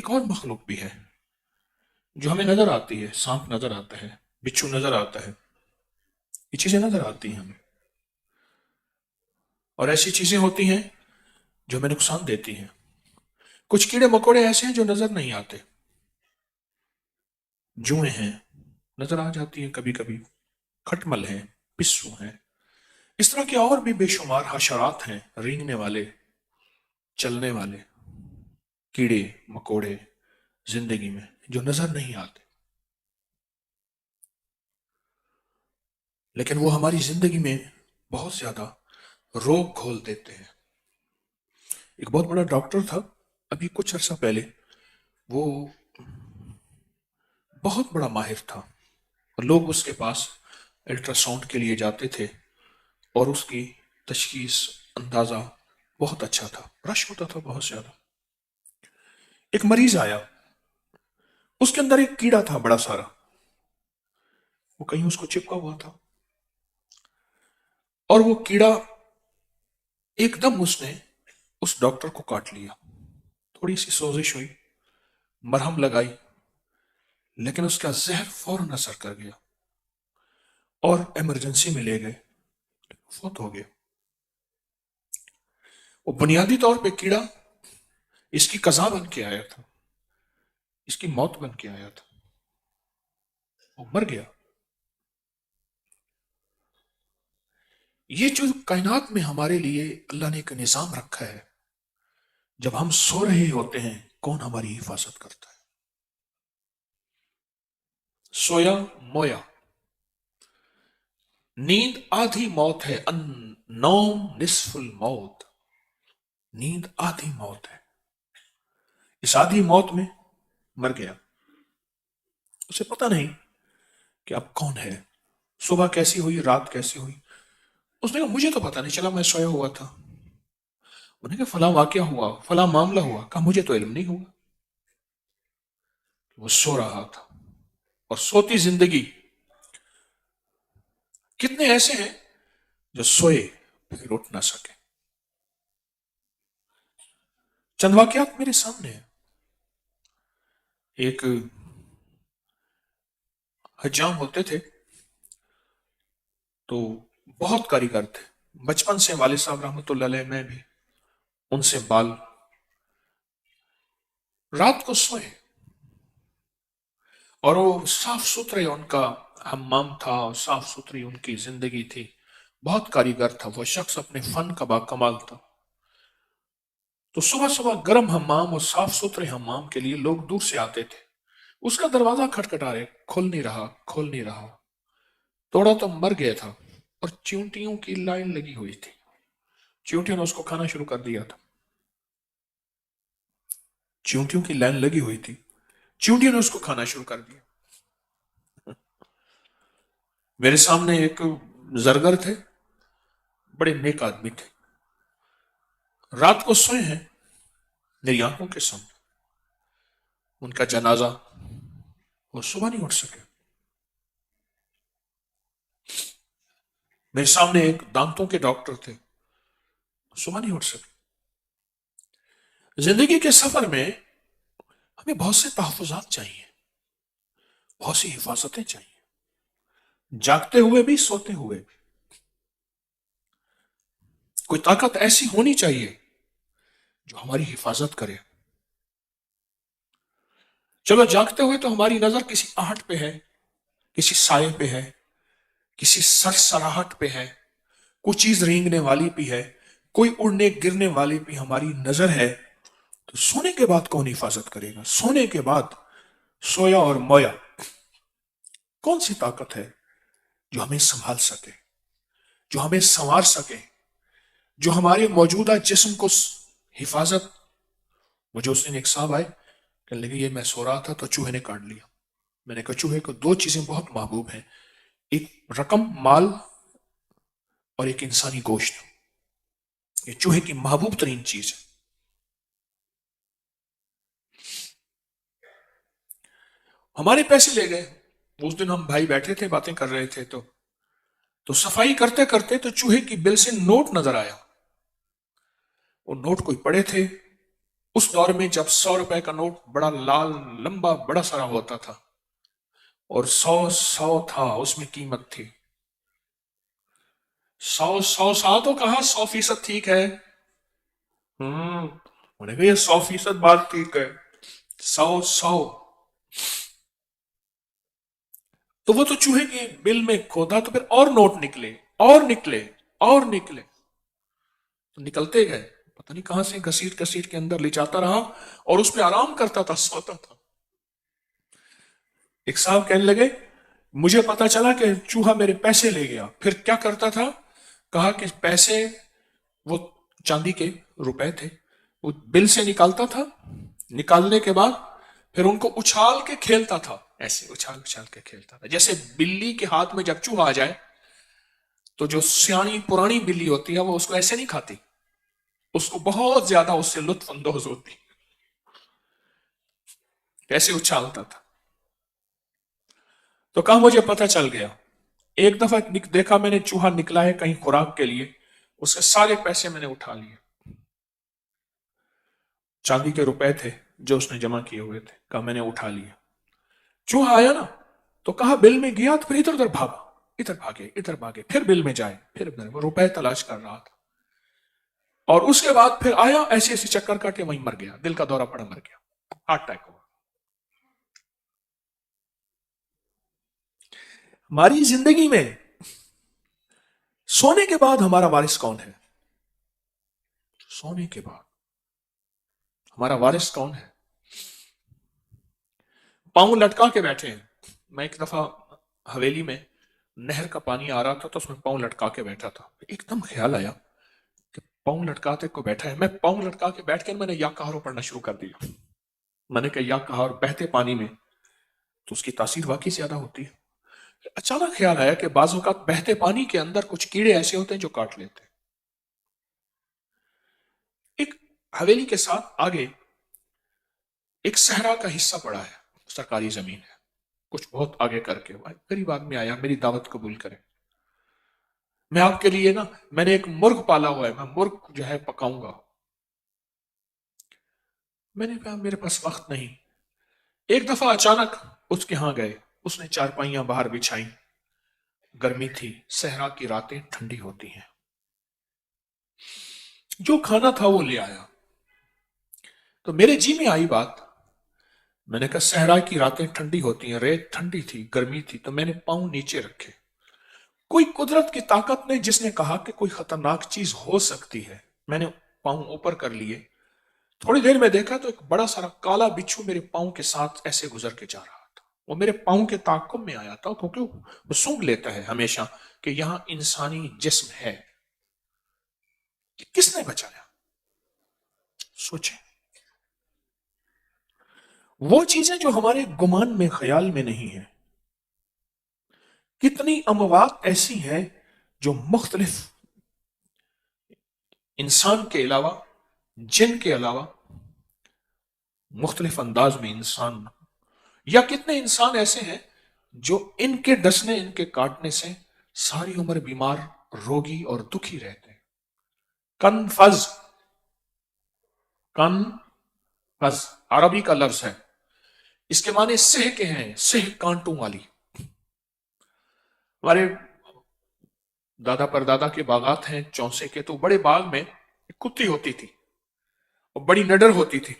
ایک اور مخلوق بھی ہے جو ہمیں نظر آتی ہے. سانپ نظر آتا ہے, بچھو نظر آتا ہے, یہ چیزیں نظر آتی ہیں ہمیں. اور ایسی چیزیں ہوتی ہیں جو ہمیں نقصان دیتی ہیں. کچھ کیڑے مکوڑے ایسے ہیں جو نظر نہیں آتے. جوئیں ہیں, نظر آ جاتی ہیں کبھی کبھی. کھٹمل ہیں, پسو ہیں. اس طرح کے اور بھی بے شمار حشرات ہیں, رینگنے والے, چلنے والے کیڑے مکوڑے زندگی میں جو نظر نہیں آتے, لیکن وہ ہماری زندگی میں بہت زیادہ روگ کھول دیتے ہیں. ایک بہت بڑا ڈاکٹر تھا ابھی کچھ عرصہ پہلے. وہ بہت بڑا ماہر تھا اور لوگ اس کے پاس الٹرا ساؤنڈ کے لیے جاتے تھے اور اس کی تشخیص اندازہ بہت اچھا تھا. رش ہوتا تھا بہت زیادہ. ایک مریض آیا, اس کے اندر ایک کیڑا تھا بڑا سارا, وہ کہیں اس کو چپکا ہوا تھا, اور وہ کیڑا ایک دم اس نے اس ڈاکٹر کو کاٹ لیا. تھوڑی سی سوزش ہوئی, مرہم لگائی, لیکن اس کا زہر فوراً اثر کر گیا اور ایمرجنسی میں لے گئے, فوت ہو گیا. وہ بنیادی طور پہ کیڑا اس کی قضا بن کے آیا تھا, اس کی موت بن کے آیا تھا, وہ مر گیا. یہ جو کائنات میں ہمارے لیے اللہ نے ایک نظام رکھا ہے, جب ہم سو رہے ہوتے ہیں کون ہماری حفاظت کرتا ہے؟ سویا مویا. نیند آدھی موت ہے, ان نوم نصف الموت. نیند آدھی موت ہے. اس آدھی موت میں مر گیا, اسے پتہ نہیں کہ اب کون ہے, صبح کیسی ہوئی, رات کیسی ہوئی. اس نے کہا مجھے تو پتہ نہیں چلا, میں سویا ہوا تھا. انہوں نے کہا فلاں واقعہ ہوا, فلاں معاملہ ہوا. کہا مجھے تو علم نہیں ہوا. وہ سو رہا تھا. اور سوتی زندگی, کتنے ایسے ہیں جو سوئے پھر اٹھ نہ سکے. چند واقعات میرے سامنے ہیں. ایک حجام ہوتے تھے تو بہت کاریگر تھے. بچپن سے والد صاحب رحمۃ اللہ علیہ میں بھی ان سے بال. رات کو سوئے اور وہ صاف ستھرے, ان کا حمام تھا, صاف ستھری ان کی زندگی تھی. بہت کاریگر تھا وہ شخص, اپنے فن کا باکمال تھا. تو صبح صبح گرم حمام اور صاف ستھرے حمام کے لیے لوگ دور سے آتے تھے. اس کا دروازہ کھٹکھٹا رہے, کھول نہیں رہا, کھول نہیں رہا. توڑا تو مر گیا تھا اور چیونٹیوں کی لائن لگی ہوئی تھی. چیونٹیوں نے اس کو کھانا شروع کر دیا تھا. چیونٹیوں کی لائن لگی ہوئی تھی, چیونٹیوں نے اس کو کھانا شروع کر دیا. میرے سامنے ایک زرگر تھے, بڑے نیک آدمی تھے. رات کو سوئے ہیں میری آنکھوں کے سامنے. ان کا جنازہ, وہ صبح نہیں اٹھ سکے. میرے سامنے ایک دانتوں کے ڈاکٹر تھے, صبح نہیں اٹھ سکے. زندگی کے سفر میں ہمیں بہت سے تحفظات چاہیے, بہت سی حفاظتیں چاہیے, جاگتے ہوئے بھی سوتے ہوئے بھی. کوئی طاقت ایسی ہونی چاہیے جو ہماری حفاظت کرے. چلو جاگتے ہوئے تو ہماری نظر کسی آہٹ پہ ہے, کسی سائے پہ ہے, کسی سرسراہٹ پہ ہے, کوئی چیز رینگنے والی بھی ہے, کوئی اڑنے گرنے والی بھی ہماری نظر ہے. تو سونے کے بعد کون حفاظت کرے گا؟ سونے کے بعد سویا اور مویا کون سی طاقت ہے جو ہمیں سنبھال سکے, جو ہمیں سنوار سکے, جو ہمارے موجودہ جسم کو حفاظت. مجھے اس دن ایک صاحب آئے, کہنے لگے یہ میں سو رہا تھا تو چوہے نے کاٹ لیا. میں نے کہا چوہے کو دو چیزیں بہت محبوب ہیں, ایک رقم مال اور ایک انسانی گوشت. یہ چوہے کی محبوب ترین چیز ہے. ہمارے پیسے لے گئے. اس دن ہم بھائی بیٹھے تھے, باتیں کر رہے تھے, تو صفائی کرتے کرتے تو چوہے کی بل سے نوٹ نظر آیا. وہ نوٹ کوئی پڑے تھے, اس دور میں جب 100 روپے کا نوٹ بڑا لال لمبا بڑا سارا ہوتا تھا اور 100 تھا، اس میں قیمت تھی 100 تو کہا 100% ٹھیک ہے، انہوں نے کہا یہ 100% بات ٹھیک ہے، 100 تو وہ تو چوہے کے بل میں کھودا تو پھر اور نوٹ نکلے اور نکلے اور نکلے، تو نکلتے گئے، پتہ نہیں کہاں سے گھسیٹ گھسیٹ کے اندر لے جاتا رہا اور اس پہ آرام کرتا تھا، سوتا تھا۔ ایک صاحب کہنے لگے مجھے پتا چلا کہ چوہا میرے پیسے لے گیا، پھر کیا کرتا تھا؟ کہا کہ پیسے وہ چاندی کے روپے تھے، وہ بل سے نکالتا تھا، نکالنے کے بعد پھر ان کو اچھال کے کھیلتا تھا، ایسے اچھال اچھال کے کھیلتا تھا، جیسے بلی کے ہاتھ میں جب چوہا آ جائے تو جو سیانی پرانی بلی ہوتی ہے وہ اس کو ایسے نہیں کھاتی، اس کو بہت زیادہ اس سے لطف اندوز ہوتی، ایسے اچھالتا تھا۔ تو کہا مجھے پتہ چل گیا، ایک دفعہ دیکھا میں نے چوہا نکلا ہے کہیں خوراک کے لیے، اس کے سارے پیسے میں نے اٹھا لیے، چاندی کے روپے تھے جو اس نے جمع کیے ہوئے تھے، کہا میں نے اٹھا لیا۔ چوہا آیا نا تو کہا بل میں گیا تو پھر ادھر ادھر بھاگا، ادھر بھاگے ادھر بھاگے، پھر بل میں جائے، پھر وہ روپے تلاش کر رہا تھا، اور اس کے بعد پھر آیا ایسے ایسے چکر کاٹے وہیں مر گیا، دل کا دورہ پڑا مر گیا، ہارٹ اٹیک ہوا۔ ہماری زندگی میں سونے کے بعد ہمارا وارث کون ہے؟ سونے کے بعد ہمارا وارث کون ہے؟ پاؤں لٹکا کے بیٹھے ہیں۔ میں ایک دفعہ حویلی میں نہر کا پانی آ رہا تھا تو اس میں پاؤں لٹکا کے بیٹھا تھا، ایک دم خیال آیا کہ پاؤں لٹکاتے کو بیٹھا ہے، میں پاؤں لٹکا کے بیٹھ کے میں نے یا کہارو پڑھنا شروع کر دیا، میں نے کہا یا کہار بہتے پانی میں تو اس کی تاثیر واقعی زیادہ ہوتی ہے۔ اچانک خیال آیا کہ بعض اوقات بہتے پانی کے اندر کچھ کیڑے ایسے ہوتے ہیں جو کاٹ لیتے ہیں۔ ایک حویلی کے ساتھ آگے ایک صحرا کا حصہ پڑا ہے، سرکاری زمین ہے، کچھ بہت آگے کر کے غریب آدمی آیا میری دعوت قبول کرے، میں آپ کے لیے نا میں نے ایک مرغ پالا ہوا ہے، میں مرغ جو ہے پکاؤں گا۔ میں نے کہا میرے پاس وقت نہیں۔ ایک دفعہ اچانک اس کے ہاں گئے، اس نے چارپائیاں باہر بچھائیں، گرمی تھی، صحرا کی راتیں ٹھنڈی ہوتی ہیں، جو کھانا تھا وہ لے آیا، تو میرے جی میں آئی بات، میں نے کہا صحرا کی راتیں ٹھنڈی ہوتی ہیں، ریت ٹھنڈی تھی، گرمی تھی، تو میں نے پاؤں نیچے رکھے، کوئی قدرت کی طاقت نے جس نے کہا کہ کوئی خطرناک چیز ہو سکتی ہے، میں نے پاؤں اوپر کر لیے، تھوڑی دیر میں دیکھا تو ایک بڑا سارا کالا بچھو میرے پاؤں کے ساتھ ایسے گزر کے جا رہا تھا، وہ میرے پاؤں کے تعاقب میں آیا تھا کیونکہ وہ سونگ لیتا ہے ہمیشہ کہ یہاں انسانی جسم ہے، کہ کس نے بچایا؟ سوچیں، وہ چیزیں جو ہمارے گمان میں خیال میں نہیں ہیں، کتنی اموات ایسی ہیں جو مختلف انسان کے علاوہ جن کے علاوہ مختلف انداز میں انسان، یا کتنے انسان ایسے ہیں جو ان کے ڈسنے ان کے کاٹنے سے ساری عمر بیمار روگی اور دکھی رہتے ہیں۔ کنفز، کنفز عربی کا لفظ ہے، اس کے معنی سہ کے ہیں، سہ کانٹوں والی۔ ہمارے دادا پردادا کے باغات ہیں چونسے کے، تو بڑے باغ میں ایک کتی ہوتی تھی اور بڑی نڈر ہوتی تھی،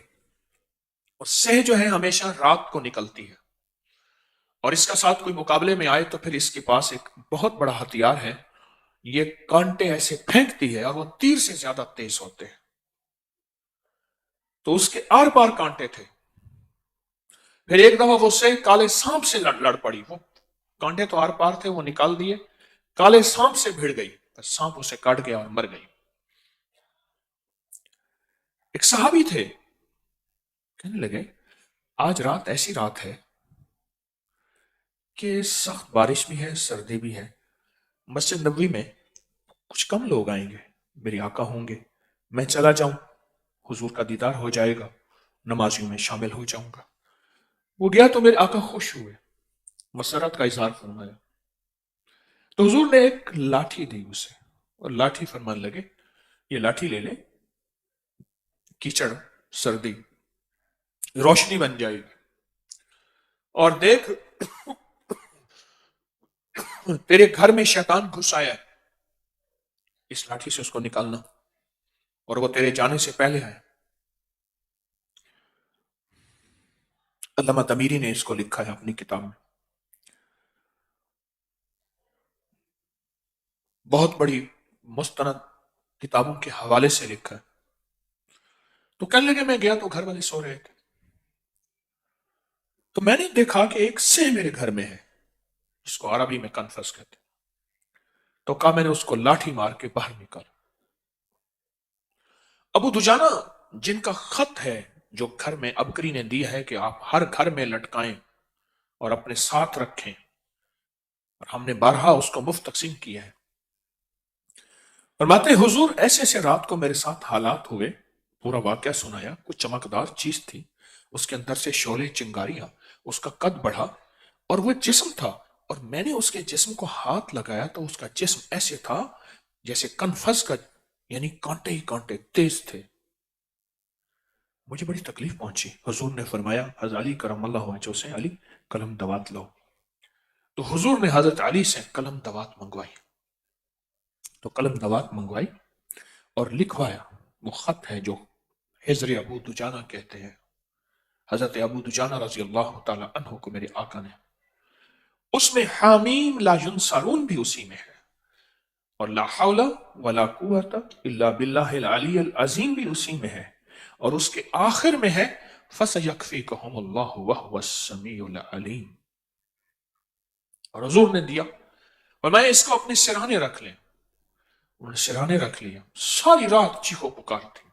اور سہ جو ہے ہمیشہ رات کو نکلتی ہے، اور اس کا ساتھ کوئی مقابلے میں آئے تو پھر اس کے پاس ایک بہت بڑا ہتھیار ہے، یہ کانٹے ایسے پھینکتی ہے اور وہ تیر سے زیادہ تیز ہوتے ہیں، تو اس کے آر پار کانٹے تھے۔ پھر ایک دفعہ وہ سہ کالے سانپ سے لڑ پڑی، وہ کانٹے تو آر پار تھے وہ نکال دیے، کالے سانپ سے بھیڑ گئی، سانپ اسے کاٹ گیا اور مر گئی۔ ایک صحابی تھے، کہنے لگے آج رات ایسی رات ہے کہ سخت بارش بھی ہے، سردی بھی ہے، مسجد نبوی میں کچھ کم لوگ آئیں گے، میرے آقا ہوں گے، میں چلا جاؤں، حضور کا دیدار ہو جائے گا، نمازیوں میں شامل ہو جاؤں گا۔ وہ گیا تو میرے آقا خوش ہوئے، مسرت کا اظہار فرمایا، تو حضور نے ایک لاٹھی دی اسے، اور لاٹھی فرمان لگے یہ لاٹھی لے لے، کیچڑ سردی، روشنی بن جائے گی، اور دیکھ تیرے گھر میں شیطان گھس آیا ہے، اس لاٹھی سے اس کو نکالنا، اور وہ تیرے جانے سے پہلے آئے۔ علامہ تمیری نے اس کو لکھا ہے اپنی کتاب میں، بہت بڑی مستند کتابوں کے حوالے سے لکھا ہے۔ تو کہنے لگے میں گیا تو گھر والے سو رہے تھے، تو میں نے دیکھا کہ ایک سہ میرے گھر میں ہے، جس کو عربی میں کنفس کہتے ہیں۔ تو کہا میں نے اس کو لاٹھی مار کے باہر نکالا۔ ابو دجانہ جن کا خط ہے جو گھر میں ابکری نے دیا ہے کہ آپ ہر گھر میں لٹکائیں اور اپنے ساتھ رکھیں، اور ہم نے بارہا اس کو مفت تقسیم کیا ہے، فرماتے حضور ایسے ایسے رات کو میرے ساتھ حالات ہوئے، پورا واقعہ سنایا، کچھ چمکدار چیز تھی، اس کے اندر سے شعلے چنگاریاں، اس کا قد بڑھا اور وہ جسم تھا، اور میں نے اس کے جسم کو ہاتھ لگایا تو اس کا جسم ایسے تھا جیسے کنفس کا، یعنی کانٹے ہی کانٹے تیز تھے۔ مجھے بڑی تکلیف پہنچی۔ حضور نے فرمایا حضرت علی کرم اللہ وجہہ سے، علی قلم دوات لو۔ تو حضور نے حضرت علی سے قلم دوات منگوائی، تو قلم دوات منگوائی اور لکھوایا۔ وہ خط ہے جو حضر ابو دجانہ کہتے ہیں، حضرت ابو دجانہ رضی اللہ تعالی عنہ کو میرے آقا نے، اس میں حامیم لا ینصرون بھی اسی میں ہے، اور لا حول ولا قوت الا باللہ العلی العظیم بھی اسی میں ہے، اور اس کے آخر میں ہے فَسَيَكْفِيكَهُمُ اللَّهُ وَهُوَ السَّمِيعُ الْعَلِيمُ۔ اور حضور نے دیا، اور میں اس کو اپنے سرہانے رکھ لیں۔ انہوں نے سرہانے رکھ لیا، ساری رات چیخو پکار تھی،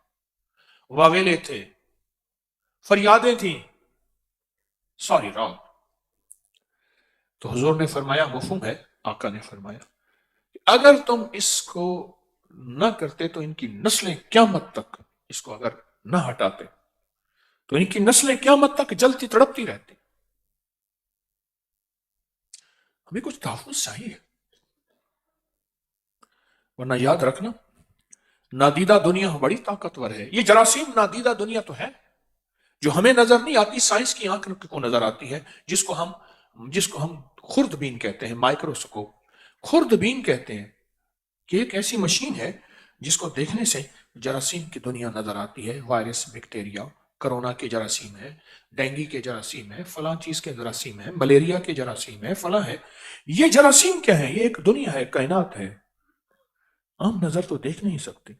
واویلے تھے، فریادیں تھیں ساری رات۔ تو حضور نے فرمایا مفہوم ہے، آقا نے فرمایا کہ اگر تم اس کو نہ کرتے تو ان کی نسلیں قیامت تک اس کو اگر نہ ہٹاتے تو ان کی نسلیں قیامت تک جلتی تڑپتی رہتی۔ ہمیں کچھ تحفظ چاہیے، ورنہ یاد رکھنا نادیدہ دنیا بڑی طاقتور ہے۔ یہ جراثیم نادیدہ دنیا تو ہے جو ہمیں نظر نہیں آتی، سائنس کی آنکھ کو نظر آتی ہے، جس کو ہم خوردبین کہتے ہیں، مائکروسکوپ خوردبین کہتے ہیں، کہ ایک ایسی مشین ہے جس کو دیکھنے سے جراثیم کی دنیا نظر آتی ہے، وائرس، بیکٹیریا، کرونا کے جراثیم ہے، ڈینگی کے جراثیم ہے، فلاں چیز کے جراثیم ہے، ملیریا کے جراثیم ہے، فلاں ہے۔ یہ جراثیم کیا ہے؟ یہ ایک دنیا ہے، کائنات ہے، عام نظر تو دیکھ نہیں سکتی،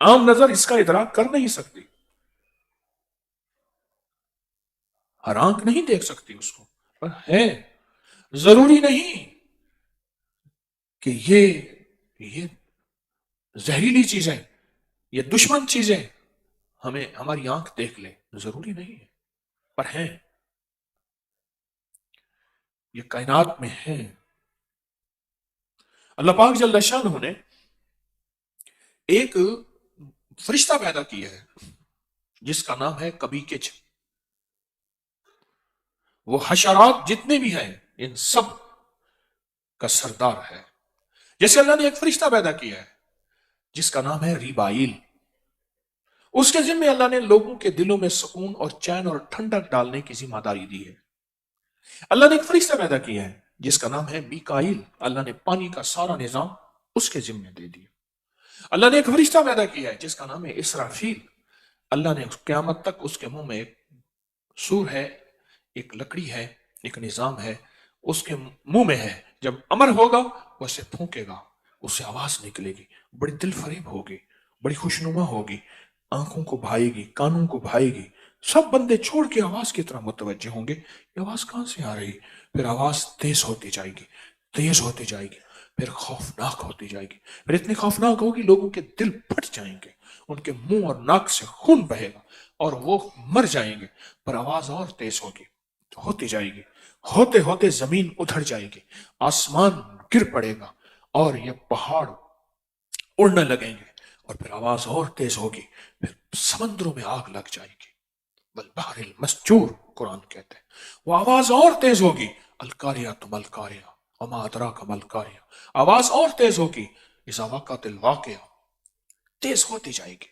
عام نظر اس کا ادراک کر نہیں سکتی، ہر آنکھ نہیں دیکھ سکتی اس کو، پر ہے۔ ضروری نہیں کہ یہ زہریلی چیزیں، یہ دشمن چیزیں ہماری آنکھ دیکھ لے، ضروری نہیں ہے، پر ہیں، یہ کائنات میں ہے۔ اللہ پاک جل شانہ نے ایک فرشتہ پیدا کیا ہے جس کا نام ہے کبھی کچھ۔ وہ حشرات جتنے بھی ہیں ان سب کا سردار ہے۔ جیسے اللہ نے ایک فرشتہ پیدا کیا ہے جس کا نام ہے ریبائل، اس کے ذمہ اللہ نے لوگوں کے دلوں میں سکون اور چین اور ٹھنڈک ڈالنے کی ذمہ داری دی ہے۔ اللہ نے ایک فرشتہ پیدا کیا ہے جس کا نام ہے میکائیل، اللہ نے پانی کا سارا نظام اس کے ذمہ دے دیا۔ اللہ نے ایک فرشتہ پیدا کیا ہے جس کا نام ہے اسرافیل، اللہ نے قیامت تک اس کے منہ میں ایک سور ہے، ایک لکڑی ہے، ایک نظام ہے، اس کے منہ میں ہے، جب امر ہوگا وہ اسے پھونکے گا، اس سے آواز نکلے گی، بڑی دل فریب ہوگی، بڑی خوشنما ہوگی، آنکھوں کو بھائے گی، کانوں کو بھائے گی، سب بندے چھوڑ کے آواز کی طرح متوجہ ہوں گے، یہ آواز کہاں سے آ رہی؟ پھر آواز تیز ہوتی جائے گی، تیز ہوتی جائے گی، پھر خوفناک ہوتی جائے گی، پھر اتنی خوفناک ہوگی لوگوں کے دل پھٹ جائیں گے، ان کے منہ اور ناک سے خون بہے گا اور وہ مر جائیں گے، پر آواز اور تیز ہوگی، ہوتی جائے گی، ہوتے ہوتے زمین ادھڑ جائے گی، آسمان گر پڑے گا اور یہ پہاڑ اڑنے لگیں گے، اور پھر آواز اور تیز ہوگی، پھر سمندروں میں آگ لگ جائے گی، بالبحر المسجور قرآن کہتے ہیں، وہ آواز اور تیز ہوگی، القاریہ ملقاریہ وما ادراک ملقاریہ، آواز اور تیز ہوگی، اذا وقعت الواقعہ، تیز ہوتی جائے گی۔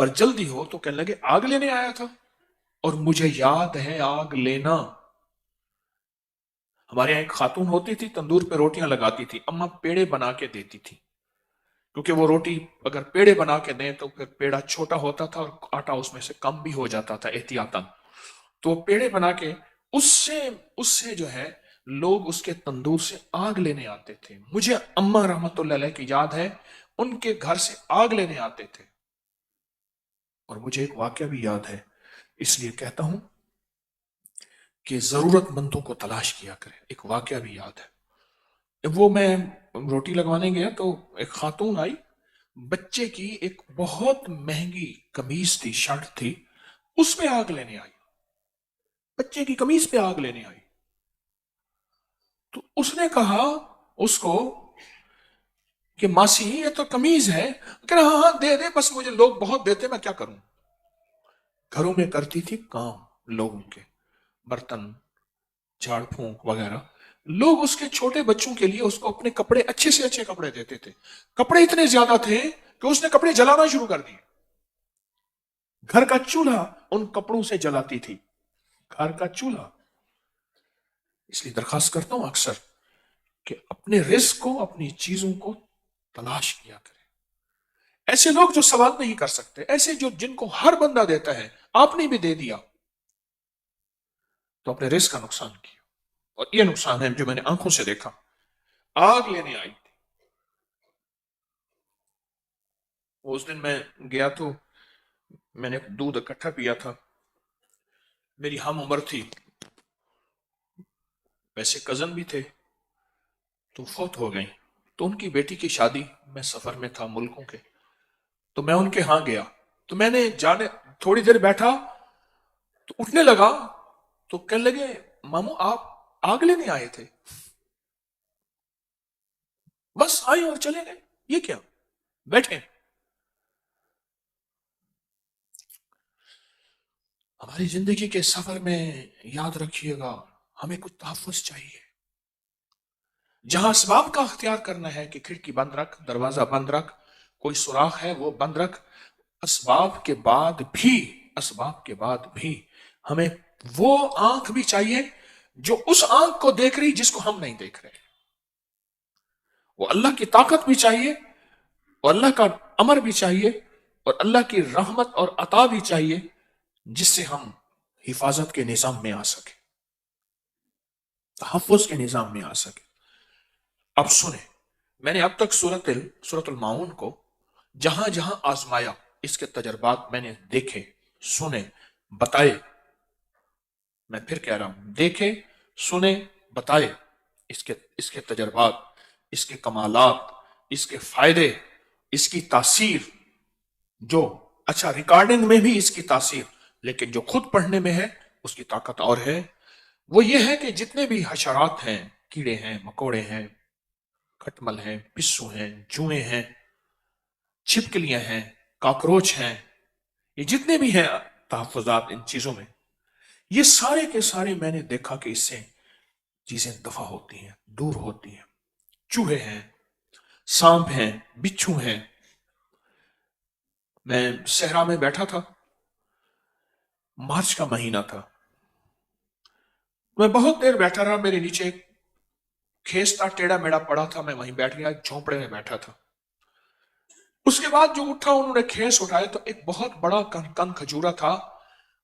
اور جلدی ہو تو کہنے لگے آگ لینے آیا تھا. اور مجھے یاد ہے آگ لینا. ہمارے یہاں ایک خاتون ہوتی تھی, تندور پہ روٹیاں لگاتی تھی, اماں پیڑے بنا کے دیتی تھی, کیونکہ وہ روٹی اگر پیڑے بنا کے دیں تو پھر پیڑا چھوٹا ہوتا تھا اور آٹا اس میں سے کم بھی ہو جاتا تھا احتیاطاً. تو وہ پیڑے بنا کے اس سے جو ہے لوگ اس کے تندور سے آگ لینے آتے تھے. مجھے اماں رحمت اللہ علیہ کی یاد ہے ان کے گھر سے آگ لینے آتے تھے. اور مجھے ایک واقعہ بھی یاد ہے, اس لیے کہتا ہوں کہ ضرورت مندوں کو تلاش کیا کرے. ایک واقعہ بھی یاد ہے, وہ میں روٹی لگوانے گیا تو ایک خاتون آئی, بچے کی ایک بہت مہنگی قمیض تھی, شرٹ تھی, اس پہ آگ لینے آئی, بچے کی قمیض پہ آگ لینے آئی. تو اس نے کہا اس کو کہ ماسی یہ تو قمیض ہے. کہ ہاں ہاں دے دے, بس مجھے لوگ بہت دیتے, میں کیا کروں. گھروں میں کرتی تھی کام لوگوں کے, برتن جھاڑ پھونک وغیرہ. لوگ اس کے چھوٹے بچوں کے لیے اس کو اپنے کپڑے, اچھے سے اچھے کپڑے دیتے تھے. کپڑے اتنے زیادہ تھے کہ اس نے کپڑے جلانا شروع کر دیے. گھر کا چولہا ان کپڑوں سے جلاتی تھی, گھر کا چولہا. اس لیے درخواست کرتا ہوں اکثر کہ اپنے رزق کو, اپنی چیزوں کو تلاش کیا کریں. ایسے لوگ جو سوال نہیں کر سکتے, ایسے جو جن کو ہر بندہ دیتا ہے, آپ نے بھی دے دیا تو اپنے رزق کا نقصان کیا. اور یہ نقصان ہے جو میں نے آنکھوں سے دیکھا. آگ لینے آئی تھی. اس دن میں گیا تو میں نے دودھ اکٹھا پیا تھا. میری ہم عمر تھی, ویسے کزن بھی تھے, تو فوت ہو گئی. تو ان کی بیٹی کی شادی, میں سفر میں تھا ملکوں کے, تو میں ان کے ہاں گیا. تو میں نے جانے تھوڑی دیر بیٹھا تو اٹھنے لگا تو کہنے لگے مامو آپ آگ لینے آئے تھے. بس آئے اور چلے گئے, یہ کیا, بیٹھے. ہماری زندگی کے سفر میں یاد رکھیے گا ہمیں کچھ تحفظ چاہیے. جہاں اسباب کا اختیار کرنا ہے کہ کھڑکی بند رکھ, دروازہ بند رکھ, کوئی سوراخ ہے وہ بند رکھ, اسباب کے بعد بھی ہمیں وہ آنکھ بھی چاہیے جو اس آنکھ کو دیکھ رہی جس کو ہم نہیں دیکھ رہے. وہ اللہ کی طاقت بھی چاہیے, اور اللہ کا امر بھی چاہیے, اور اللہ کی رحمت اور عطا بھی چاہیے جس سے ہم حفاظت کے نظام میں آ سکے, تحفظ کے نظام میں آ سکے. اب سنیں, میں نے اب تک سورۃ الماؤن کو جہاں جہاں آزمایا, اس کے تجربات میں نے دیکھے, سنے, بتائے. میں پھر کہہ رہا ہوں, دیکھے, سنے, بتائے. اس کے تجربات, اس کے کمالات, اس کے فائدے, اس کی تاثیر, جو اچھا ریکارڈنگ میں بھی اس کی تاثیر, لیکن جو خود پڑھنے میں ہے اس کی طاقت اور ہے. وہ یہ ہے کہ جتنے بھی حشرات ہیں, کیڑے ہیں, مکوڑے ہیں, کھٹمل ہیں, پسو ہیں, جوئیں ہیں, چھپکلیاں ہیں, کاکروچ ہیں, یہ جتنے بھی ہیں تحفظات ان چیزوں میں, یہ سارے کے سارے میں نے دیکھا کہ اس سے چیزیں دفع ہوتی ہیں, دور ہوتی ہیں. چوہے ہیں, سانپ ہیں, بچھو ہیں. میں صحرا میں بیٹھا تھا, مارچ کا مہینہ تھا, میں بہت دیر بیٹھا رہا. میرے نیچے ایک کھیس تھا, ٹیڑھا میڑا پڑا تھا, میں وہیں بیٹھ گیا, ایک جھونپڑے میں بیٹھا تھا. اس کے بعد جو اٹھا, انہوں نے کھیس اٹھائے تو ایک بہت بڑا کن کھجورا تھا,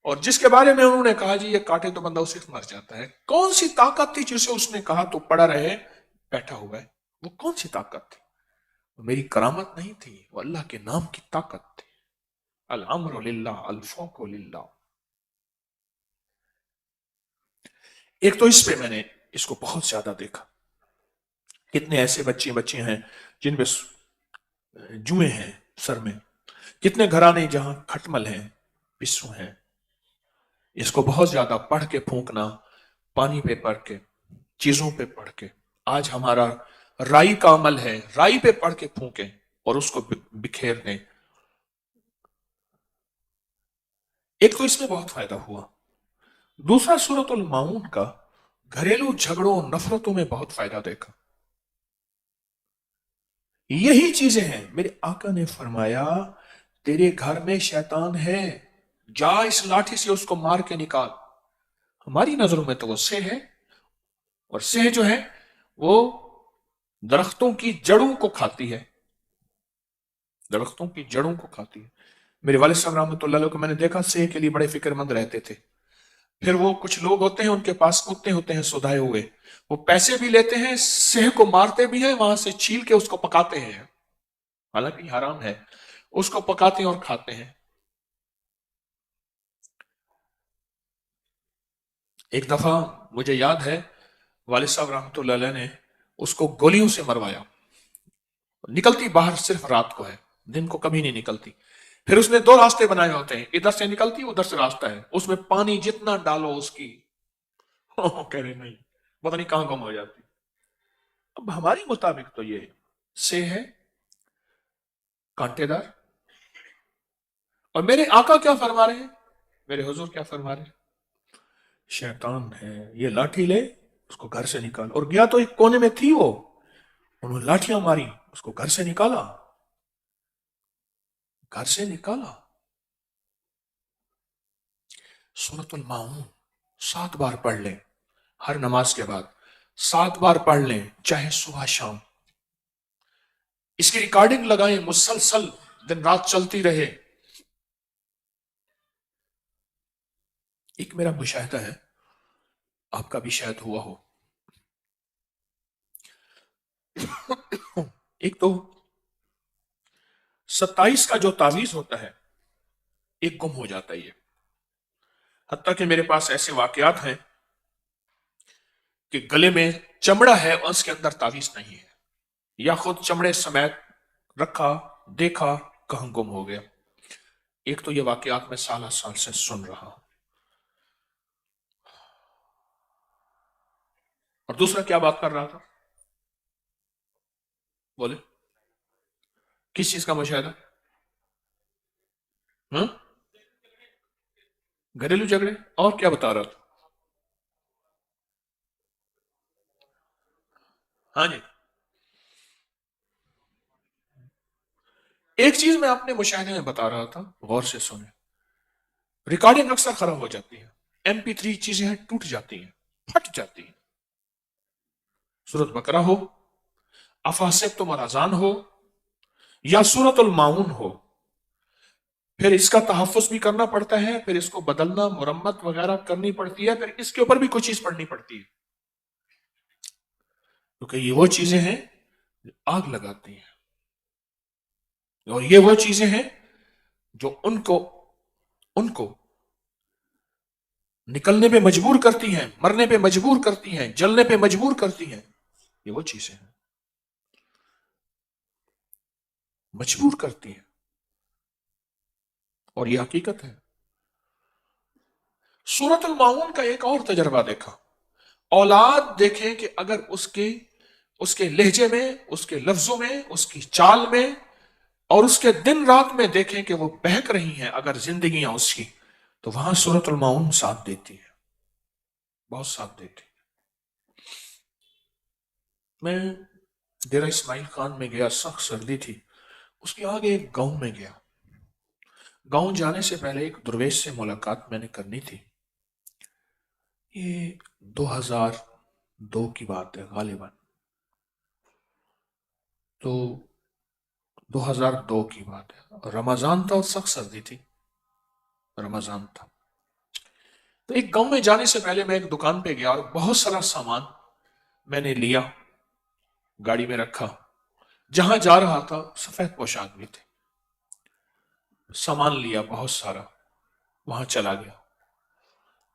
اور جس کے بارے میں انہوں نے کہا جی یہ کاٹے تو بندہ اسے مر جاتا ہے. کون سی طاقت تھی جسے اس نے کہا تو پڑا رہے, بیٹھا ہوا ہے؟ وہ کون سی طاقت تھی؟ وہ میری کرامت نہیں تھی, وہ اللہ کے نام کی طاقت تھی. الامر للہ, الفوق للہ. ایک تو اس پہ میں نے اس کو بہت زیادہ دیکھا. کتنے ایسے بچے ہیں جن پہ جوئیں ہیں سر میں, کتنے گھرانے جہاں کھٹمل ہیں, پسو ہیں. اس کو بہت زیادہ پڑھ کے پھونکنا, پانی پہ پڑھ کے, چیزوں پہ پڑھ کے. آج ہمارا رائی کا عمل ہے, رائی پہ پڑھ کے پھونکیں اور اس کو بکھیر دیں. ایک تو اس میں بہت فائدہ ہوا. دوسرا سورۃ الماؤن کا گھریلو جھگڑوں نفرتوں میں بہت فائدہ دیکھا. یہی چیزیں ہیں. میرے آقا نے فرمایا تیرے گھر میں شیطان ہے، جا اس لاٹھی سے اس کو مار کے نکال۔ ہماری نظروں میں تو وہ سہ ہے، اور سہ جو ہے وہ درختوں کی جڑوں کو کھاتی ہے، درختوں کی جڑوں کو کھاتی ہے۔ میرے والد صاحب رحمۃ اللہ علیہ کو میں نے دیکھا سہ کے لیے بڑے فکر مند رہتے تھے۔ پھر وہ کچھ لوگ ہوتے ہیں ان کے پاس کتے ہوتے ہیں سودھائے ہوئے، وہ پیسے بھی لیتے ہیں، سہ کو مارتے بھی ہیں، وہاں سے چھیل کے اس کو پکاتے ہیں، حالانکہ حرام ہے، اس کو پکاتے ہیں اور کھاتے ہیں۔ ایک دفعہ مجھے یاد ہے والد صاحب رحمۃ اللہ علیہ نے اس کو گولیوں سے مروایا، نکلتی باہر صرف رات کو ہے، دن کو کبھی نہیں نکلتی۔ پھر اس نے دو راستے بنائے ہوتے ہیں، ادھر سے نکلتی ادھر سے راستہ ہے، اس میں پانی جتنا ڈالو اس کی کہہ رہے نہیں، پتہ نہیں کہاں گم ہو جاتی۔ اب ہماری مطابق تو یہ سے ہے کانٹے دار، اور میرے آقا کیا فرما رہے ہیں، میرے حضور کیا فرما رہے ہیں، شیطان ہے، یہ لاٹھی لے اس کو گھر سے نکال۔ اور گیا تو ایک کونے میں تھی وہ، انہوں نے لاٹیاں ماری، اس کو گھر سے نکالا، گھر سے نکالا۔ سورۃ الماؤن 7 بار پڑھ لیں ہر نماز کے بعد، 7 بار پڑھ لیں چاہے صبح شام، اس کی ریکارڈنگ لگائیں، مسلسل دن رات چلتی رہے۔ ایک میرا مشاہدہ ہے، آپ کا بھی شاید ہوا ہو، ایک تو 27 کا جو تعویذ ہوتا ہے ایک گم ہو جاتا ہے، یہ حتیٰ کہ میرے پاس ایسے واقعات ہیں کہ گلے میں چمڑا ہے اور اس کے اندر تعویذ نہیں ہے، یا خود چمڑے سمیت رکھا، دیکھا، کہاں گم ہو گیا۔ ایک تو یہ واقعات میں سالہ سال سے سن رہا ہوں، اور دوسرا کیا بات کر رہا تھا، بولے کس چیز کا مشاہدہ؟ ہاں، گھریلو جھگڑے، اور کیا بتا رہا تھا؟ ہاں جی، ایک چیز میں اپنے مشاہدے میں بتا رہا تھا، غور سے سنیں، ریکارڈنگ اکثر خراب ہو جاتی ہے، MP3 چیزیں ٹوٹ جاتی ہیں، پھٹ جاتی ہیں، سورۃ بقرہ ہو، افحسبتم الاذان ہو، یا سورۃ الماؤن ہو، پھر اس کا تحفظ بھی کرنا پڑتا ہے، پھر اس کو بدلنا، مرمت وغیرہ کرنی پڑتی ہے، پھر اس کے اوپر بھی کچھ چیز پڑھنی پڑتی ہے، کیونکہ یہ وہ چیزیں ہیں جو آگ لگاتی ہیں، اور یہ وہ چیزیں ہیں جو ان کو نکلنے پہ مجبور کرتی ہیں، مرنے پہ مجبور کرتی ہیں، جلنے پہ مجبور کرتی ہیں، یہ وہ چیزیں ہیں مجبور کرتی ہیں، اور یہ حقیقت ہے۔ سورۃ الماؤن کا ایک اور تجربہ دیکھا، اولاد دیکھیں کہ اگر اس کے لہجے میں، اس کے لفظوں میں، اس کی چال میں، اور اس کے دن رات میں دیکھیں کہ وہ بہک رہی ہیں اگر زندگیاں اس کی، تو وہاں سورۃ الماؤن ساتھ دیتی ہے، بہت ساتھ دیتی ہے۔ میں ڈیرہ اسماعیل خان میں گیا، سخت سردی تھی، اس کے آگے ایک گاؤں میں گیا، گاؤں جانے سے پہلے ایک درویش سے ملاقات میں نے کرنی تھی، یہ 2002 کی بات ہے غالباً، تو 2002 کی بات ہے، رمضان تھا اور سخت سردی تھی، رمضان تھا، تو ایک گاؤں میں جانے سے پہلے میں ایک دکان پہ گیا اور بہت سارا سامان میں نے لیا، گاڑی میں رکھا، جہاں جا رہا تھا سفید پوشاک بھی تھے، سامان لیا بہت سارا، وہاں چلا گیا،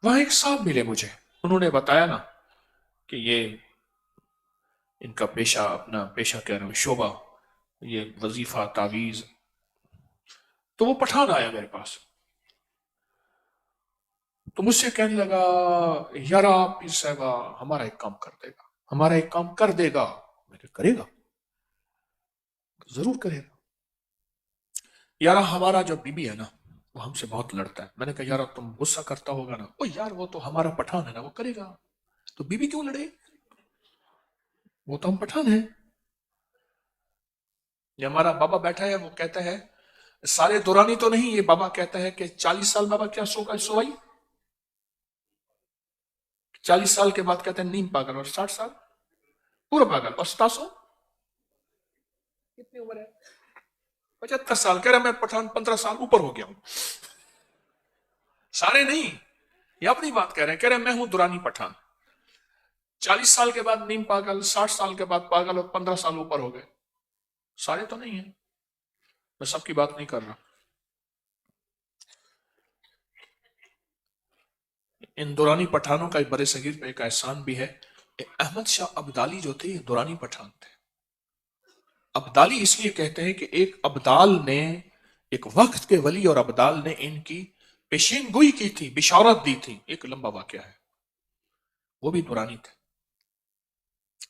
وہاں ایک صاحب ملے مجھے، انہوں نے بتایا نا کہ یہ ان کا پیشہ، اپنا پیشہ کہہ رہا ہوں، شعبہ، یہ وظیفہ، تعویذ، تو وہ پٹھان آیا میرے پاس، تو مجھ سے کہنے لگا یارا پیر صاحبہ ہمارا ایک کام کر دے گا، ہمارا ایک کام کر دے گا، میں کہ کرے گا، ضرور کرے گا، یارا ہمارا جو بی بی ہے نا وہ ہم سے بہت لڑتا ہے، میں نے کہا یارا تم غصہ کرتا ہوگا نا، او یار وہ تو ہمارا پٹھان ہے نا، وہ کرے گا، تو بی بی کیوں لڑے، وہ تو ہم پٹھان ہیں، یہ ہمارا بابا بیٹھا ہے وہ کہتا ہے سارے دورانی تو نہیں. یہ بابا کہتا ہے کہ 40 سال بابا کیا سوائی, 40 سال کے بعد کہتے ہیں نیم پاگل, اور 60 سال پورا پاگل, اور 700 کتنی عمر ہے, 75 سال. کہہ رہا میں پٹھان 15 سال اوپر ہو گیا ہوں. سارے نہیں, یہ اپنی بات کہہ رہے ہیں. کہہ رہے میں ہوں دورانی پٹھان, 40 سال کے بعد نیم پاگل, 60 سال کے بعد پاگل, اور 15 سال اوپر ہو گئے. سارے تو نہیں ہیں, میں سب کی بات نہیں کر رہا. ان دورانی پٹھانوں کا برے صغیر پہ ایک احسان بھی ہے. احمد شاہ ابدالی جو تھے یہ دورانی پٹھان تھے. ابدالی اس لیے کہتے ہیں کہ ایک ابدال نے, ایک وقت کے ولی اور ابدال نے ان کی پیشین گوئی کی تھی, بشارت دی تھی. ایک لمبا واقعہ ہے, وہ بھی دورانی تھے.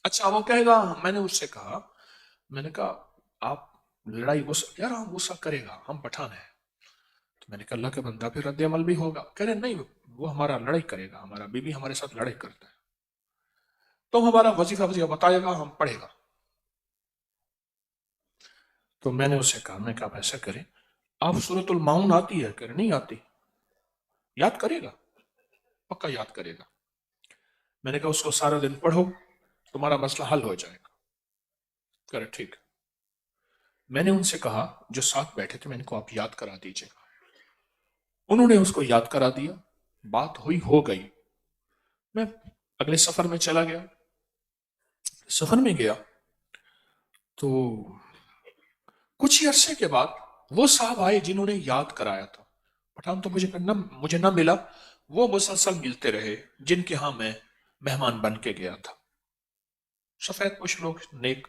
اچھا وہ کہے گا, میں نے اس سے کہا, میں نے کہا آپ لڑائی غصہ, یار ہم غصہ کرے گا, ہم پٹھان ہیں. تو میں نے کہا اللہ کے بندہ پھر رد عمل بھی ہوگا. کہہ رہے نہیں, وہ ہمارا لڑائی کرے گا, ہمارا بی بی ہمارے ساتھ لڑائی کرتا ہے, تو ہمارا وظیفہ بتائے گا, ہم پڑھے گا. تو میں نے اسے کہا, میں کہا آپ ایسا کریں, آپ سورۃ المعون آتی ہے؟ کہہ رہے نہیں آتی. یاد کرے گا, پکا یاد کرے گا. میں نے کہا اس کو سارا دن پڑھو, تمہارا مسئلہ حل ہو جائے گا. کہہ رہے ٹھیک. میں نے ان سے کہا جو ساتھ بیٹھے تھے, میں نے کہا آپ یاد کرا دیجیے گا. انہوں نے اس کو یاد کرا دیا, بات ہوئی ہو گئی. میں اگلے سفر میں چلا گیا. سفر میں گیا تو کچھ ہی عرصے کے بعد وہ صاحب آئے جنہوں نے یاد کرایا تھا. پٹھان تو مجھے نہ ملا, وہ مسلسل ملتے رہے جن کے ہاں میں مہمان بن کے گیا تھا. سفید پوش لوگ, نیک.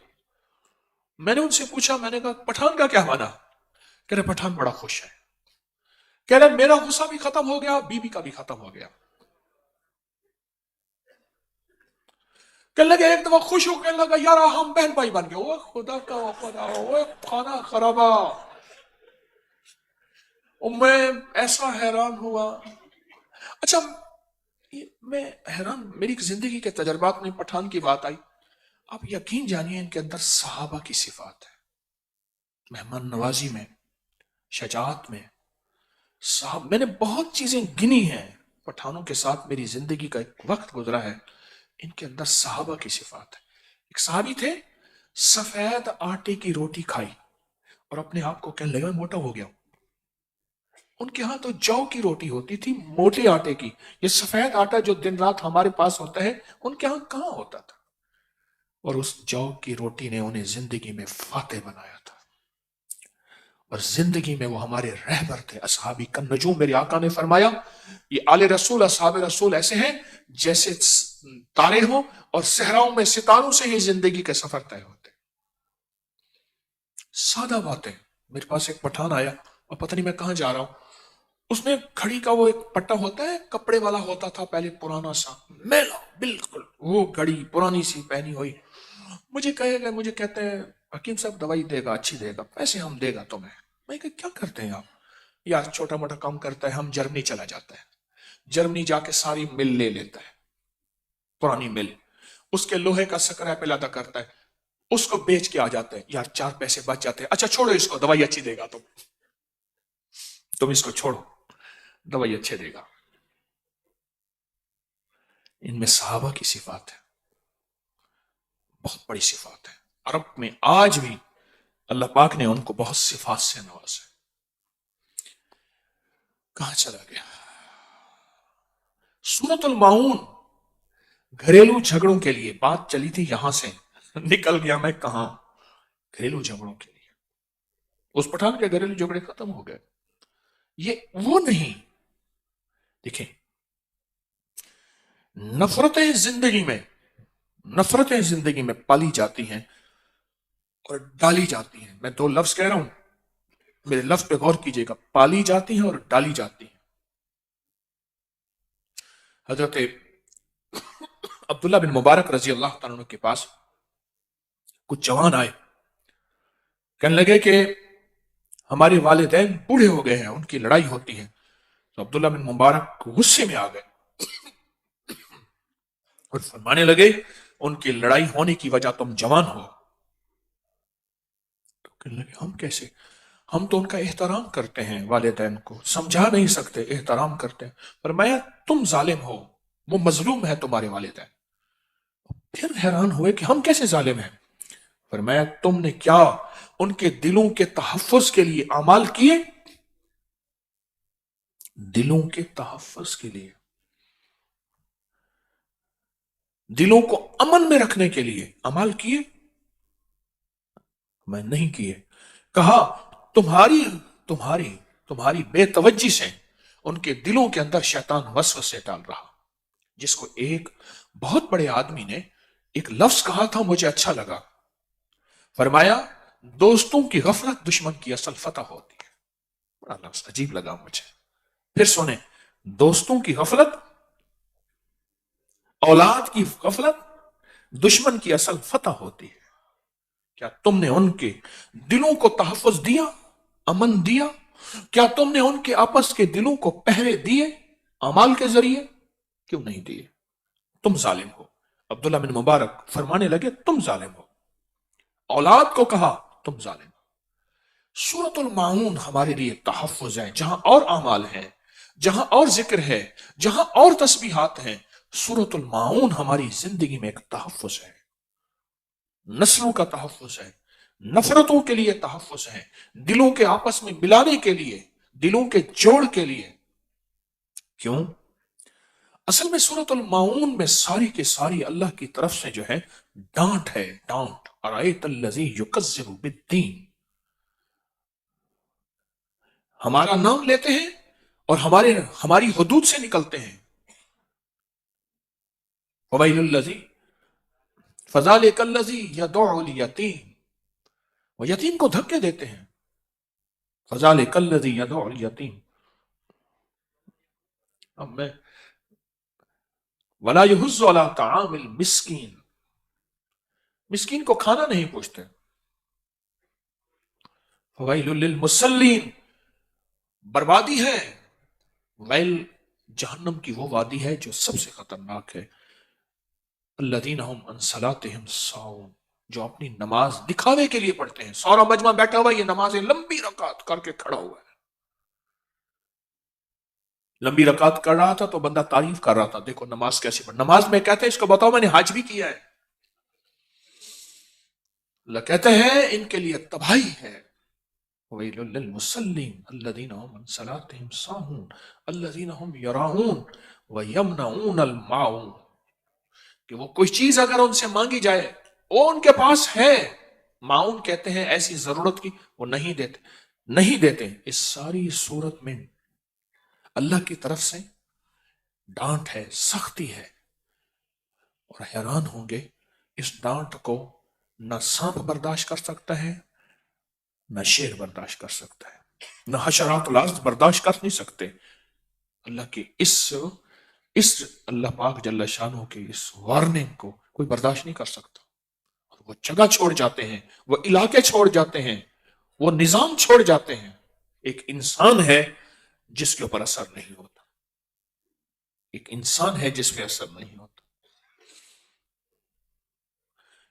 میں نے ان سے پوچھا, میں نے کہا پٹھان کا کیا مانا؟ کہہ رہے پٹھان بڑا خوش ہے. کہہ رہے میرا غصہ بھی ختم ہو گیا, بی بی کا بھی ختم ہو گیا. کہنے لگے ایک دفعہ خوش ہو, کہنے لگا یار ہم بہن بھائی بن گئے. وہ خدا کا خدا, وہ کھانا خرابا. میں ایسا حیران ہوا. اچھا میں حیران, میری زندگی کے تجربات میں پٹھان کی بات آئی. آپ یقین جانیے ان کے اندر صحابہ کی صفات ہے, مہمان نوازی میں, شجاعت میں. صاحب میں نے بہت چیزیں گنی ہیں پٹھانوں کے ساتھ, میری زندگی کا ایک وقت گزرا ہے, ان کے اندر صحابہ کی صفات ہے. ایک صحابی تھے, سفید آٹے کی روٹی کھائی اور اپنے آپ کو کہنے لگا موٹا ہو گیا. ان کے ہاں تو جو کی روٹی ہوتی تھی, موٹے آٹے کی. یہ سفید آٹا جو دن رات ہمارے پاس ہوتا ہے, ان کے ہاں کہاں ہوتا تھا. اور اس جو کی روٹی نے انہیں زندگی میں فاتح بنایا تھا, اور زندگی میں وہ ہمارے رہبر تھے. اصحابی کا نجوم, میرے آقا نے فرمایا یہ آل رسول, اصحاب رسول ایسے ہیں جیسے تارے ہوں, اور صحراؤں میں ستاروں سے ہی زندگی کے سفر طے ہوتے. سادہ باتیں. میرے پاس ایک پٹھان آیا, اور پتہ نہیں میں کہاں جا رہا ہوں. اس نے کھڑی کا وہ ایک پٹا ہوتا ہے, کپڑے والا ہوتا تھا پہلے, پرانا سا میلا بالکل, وہ گھڑی پرانی سی پہنی ہوئی. مجھے کہتے ہیں حکیم صاحب دوائی دے گا, اچھی دے گا, پیسے ہم دے گا تمہیں. میں کہ کیا کرتے ہیں آپ؟ یار چھوٹا موٹا کام کرتا ہے, ہم جرمنی چلا جاتا ہے, جرمنی جا کے ساری مل لے لیتا ہے, پرانی مل, اس کے لوہے کا سکریپ لادا کرتا ہے, اس کو بیچ کے آ جاتے ہیں. یار 4 پیسے بچ جاتے ہیں. اچھا چھوڑو اس کو, دوائی اچھی دے گا, تم اس کو چھوڑو, دوائی اچھے دے گا. ان میں صحابہ کی صفات ہے, بہت بڑی صفات ہے. عرب میں آج بھی اللہ پاک نے ان کو بہت صفات سے نوازا. کہاں چلا گیا؟ سورۃ المعون, گھریلو جھگڑوں کے لیے بات چلی تھی, یہاں سے نکل گیا میں کہاں, گھریلو جھگڑوں کے لیے. اس پٹھان کے گھریلو جھگڑے ختم ہو گئے. یہ وہ نہیں. دیکھیں نفرتیں زندگی میں پالی جاتی ہیں اور ڈالی جاتی ہیں. میں 2 لفظ کہہ رہا ہوں, میرے لفظ پہ غور کیجئے گا. پالی جاتی ہیں اور ڈالی جاتی ہیں. حضرت عبداللہ بن مبارک رضی اللہ تعالیٰ عنہ کے پاس کچھ جوان آئے, کہنے لگے کہ ہمارے والدین بوڑھے ہو گئے ہیں, ان کی لڑائی ہوتی ہے. تو عبداللہ بن مبارک غصے میں آ گئے اور فرمانے لگے ان کی لڑائی ہونے کی وجہ تم جوان ہو. تو کہنے لگے ہم کیسے, ہم تو ان کا احترام کرتے ہیں، والدین کو سمجھا نہیں سکتے، احترام کرتے ہیں، فرمایا تم ظالم ہو، وہ مظلوم ہے تمہارے والدین۔ پھر حیران ہوئے کہ ہم کیسے ظالم ہیں؟ فرمایا تم نے کیا ان کے دلوں کے تحفظ کے لیے اعمال کیے؟ دلوں کے تحفظ کے لیے، دلوں کو امن میں رکھنے کے لیے عمل کیے؟ میں نہیں کیے۔ کہا تمہاری تمہاری تمہاری بے توجہی سے ان کے دلوں کے اندر شیطان وسوسے ڈال رہا۔ جس کو ایک بہت بڑے آدمی نے ایک لفظ کہا تھا، مجھے اچھا لگا، فرمایا دوستوں کی غفلت دشمن کی اصل فتح ہوتی ہے۔ بڑا لفظ عجیب لگا مجھے، پھر سنیں، دوستوں کی غفلت، اولاد کی غفلت دشمن کی اصل فتح ہوتی ہے۔ کیا تم نے ان کے دلوں کو تحفظ دیا، امن دیا؟ کیا تم نے ان کے آپس کے دلوں کو پہرے دیے اعمال کے ذریعے؟ کیوں نہیں دیے؟ تم ظالم ہو۔ عبداللہ بن مبارک فرمانے لگے تم ظالم ہو، اولاد کو کہا تم ظالم ہو۔ سورۃ المعون ہمارے لیے تحفظ ہے، جہاں اور اعمال ہیں، جہاں اور ذکر ہے، جہاں اور تسبیحات ہیں، سورۃ المعون ہماری زندگی میں ایک تحفظ ہے، نسلوں کا تحفظ ہے، نفرتوں کے لیے تحفظ ہے، دلوں کے آپس میں ملانے کے لیے، دلوں کے جوڑ کے لیے۔ کیوں؟ اصل میں سورۃ المعون میں ساری کی ساری اللہ کی طرف سے جو ہے ڈانٹ ہے، ڈانٹ۔ ارأیت الذی یکذب بالدین، ہمارا نام لیتے ہیں اور ہماری حدود سے نکلتے ہیں۔ وَوَيْلُ الَّذِي فَذَلِكَ الَّذِي يَدُعُّ الْيَتِيمَ، وہ یتیم کو دھکے دیتے ہیں۔ فَذَلِكَ الَّذِي يَدُعُّ الْيَتِيمَ، اب میں وَلَا يَحُضُّ عَلَىٰ طَعَامِ الْمِسْكِينِ، مسکین کو کھانا نہیں پوچھتے۔ فَوَيْلٌ لِّلْمُصَلِّينَ، بربادی ہے، ویل جہنم کی وہ وادی ہے جو سب سے خطرناک ہے۔ الذین هم عن صلاتهم ساہون، جو اپنی نماز دکھاوے کے لیے پڑھتے ہیں۔ سورا مجمع بیٹھا ہوا، یہ نماز لمبی رکعت کر کے کھڑا ہوا ہے، لمبی رکعت کر رہا تھا تو بندہ تعریف کر رہا تھا، دیکھو نماز کیسی پڑھ۔ نماز میں کہتے ہیں اس کو بتاؤ میں نے حج بھی کیا ہے۔ اللہ کہتے ہیں ان کے لیے تباہی ہے۔ ویل للمصلین الذین هم عن صلاتهم ساہون الذین هم یراؤون ویمنعون الماعون، کہ وہ کوئی چیز اگر ان سے مانگی جائے وہ ان کے پاس ہے، معاون کہتے ہیں ایسی ضرورت کی، وہ نہیں دیتے۔ اس ساری صورت میں اللہ کی طرف سے ڈانٹ ہے، سختی ہے، اور حیران ہوں گے اس ڈانٹ کو نہ سانپ برداشت کر سکتا ہے، نہ شیر برداشت کر سکتا ہے، نہ حشرات الارض برداشت کر نہیں سکتے۔ اللہ کی اس اللہ پاک جل شانہ کی اس وارننگ کو کوئی برداشت نہیں کر سکتا، وہ جگہ چھوڑ جاتے ہیں، وہ علاقے چھوڑ جاتے ہیں، وہ نظام چھوڑ جاتے ہیں۔ ایک انسان ہے جس کے اوپر اثر نہیں ہوتا، ایک انسان ہے جس پہ اثر نہیں ہوتا۔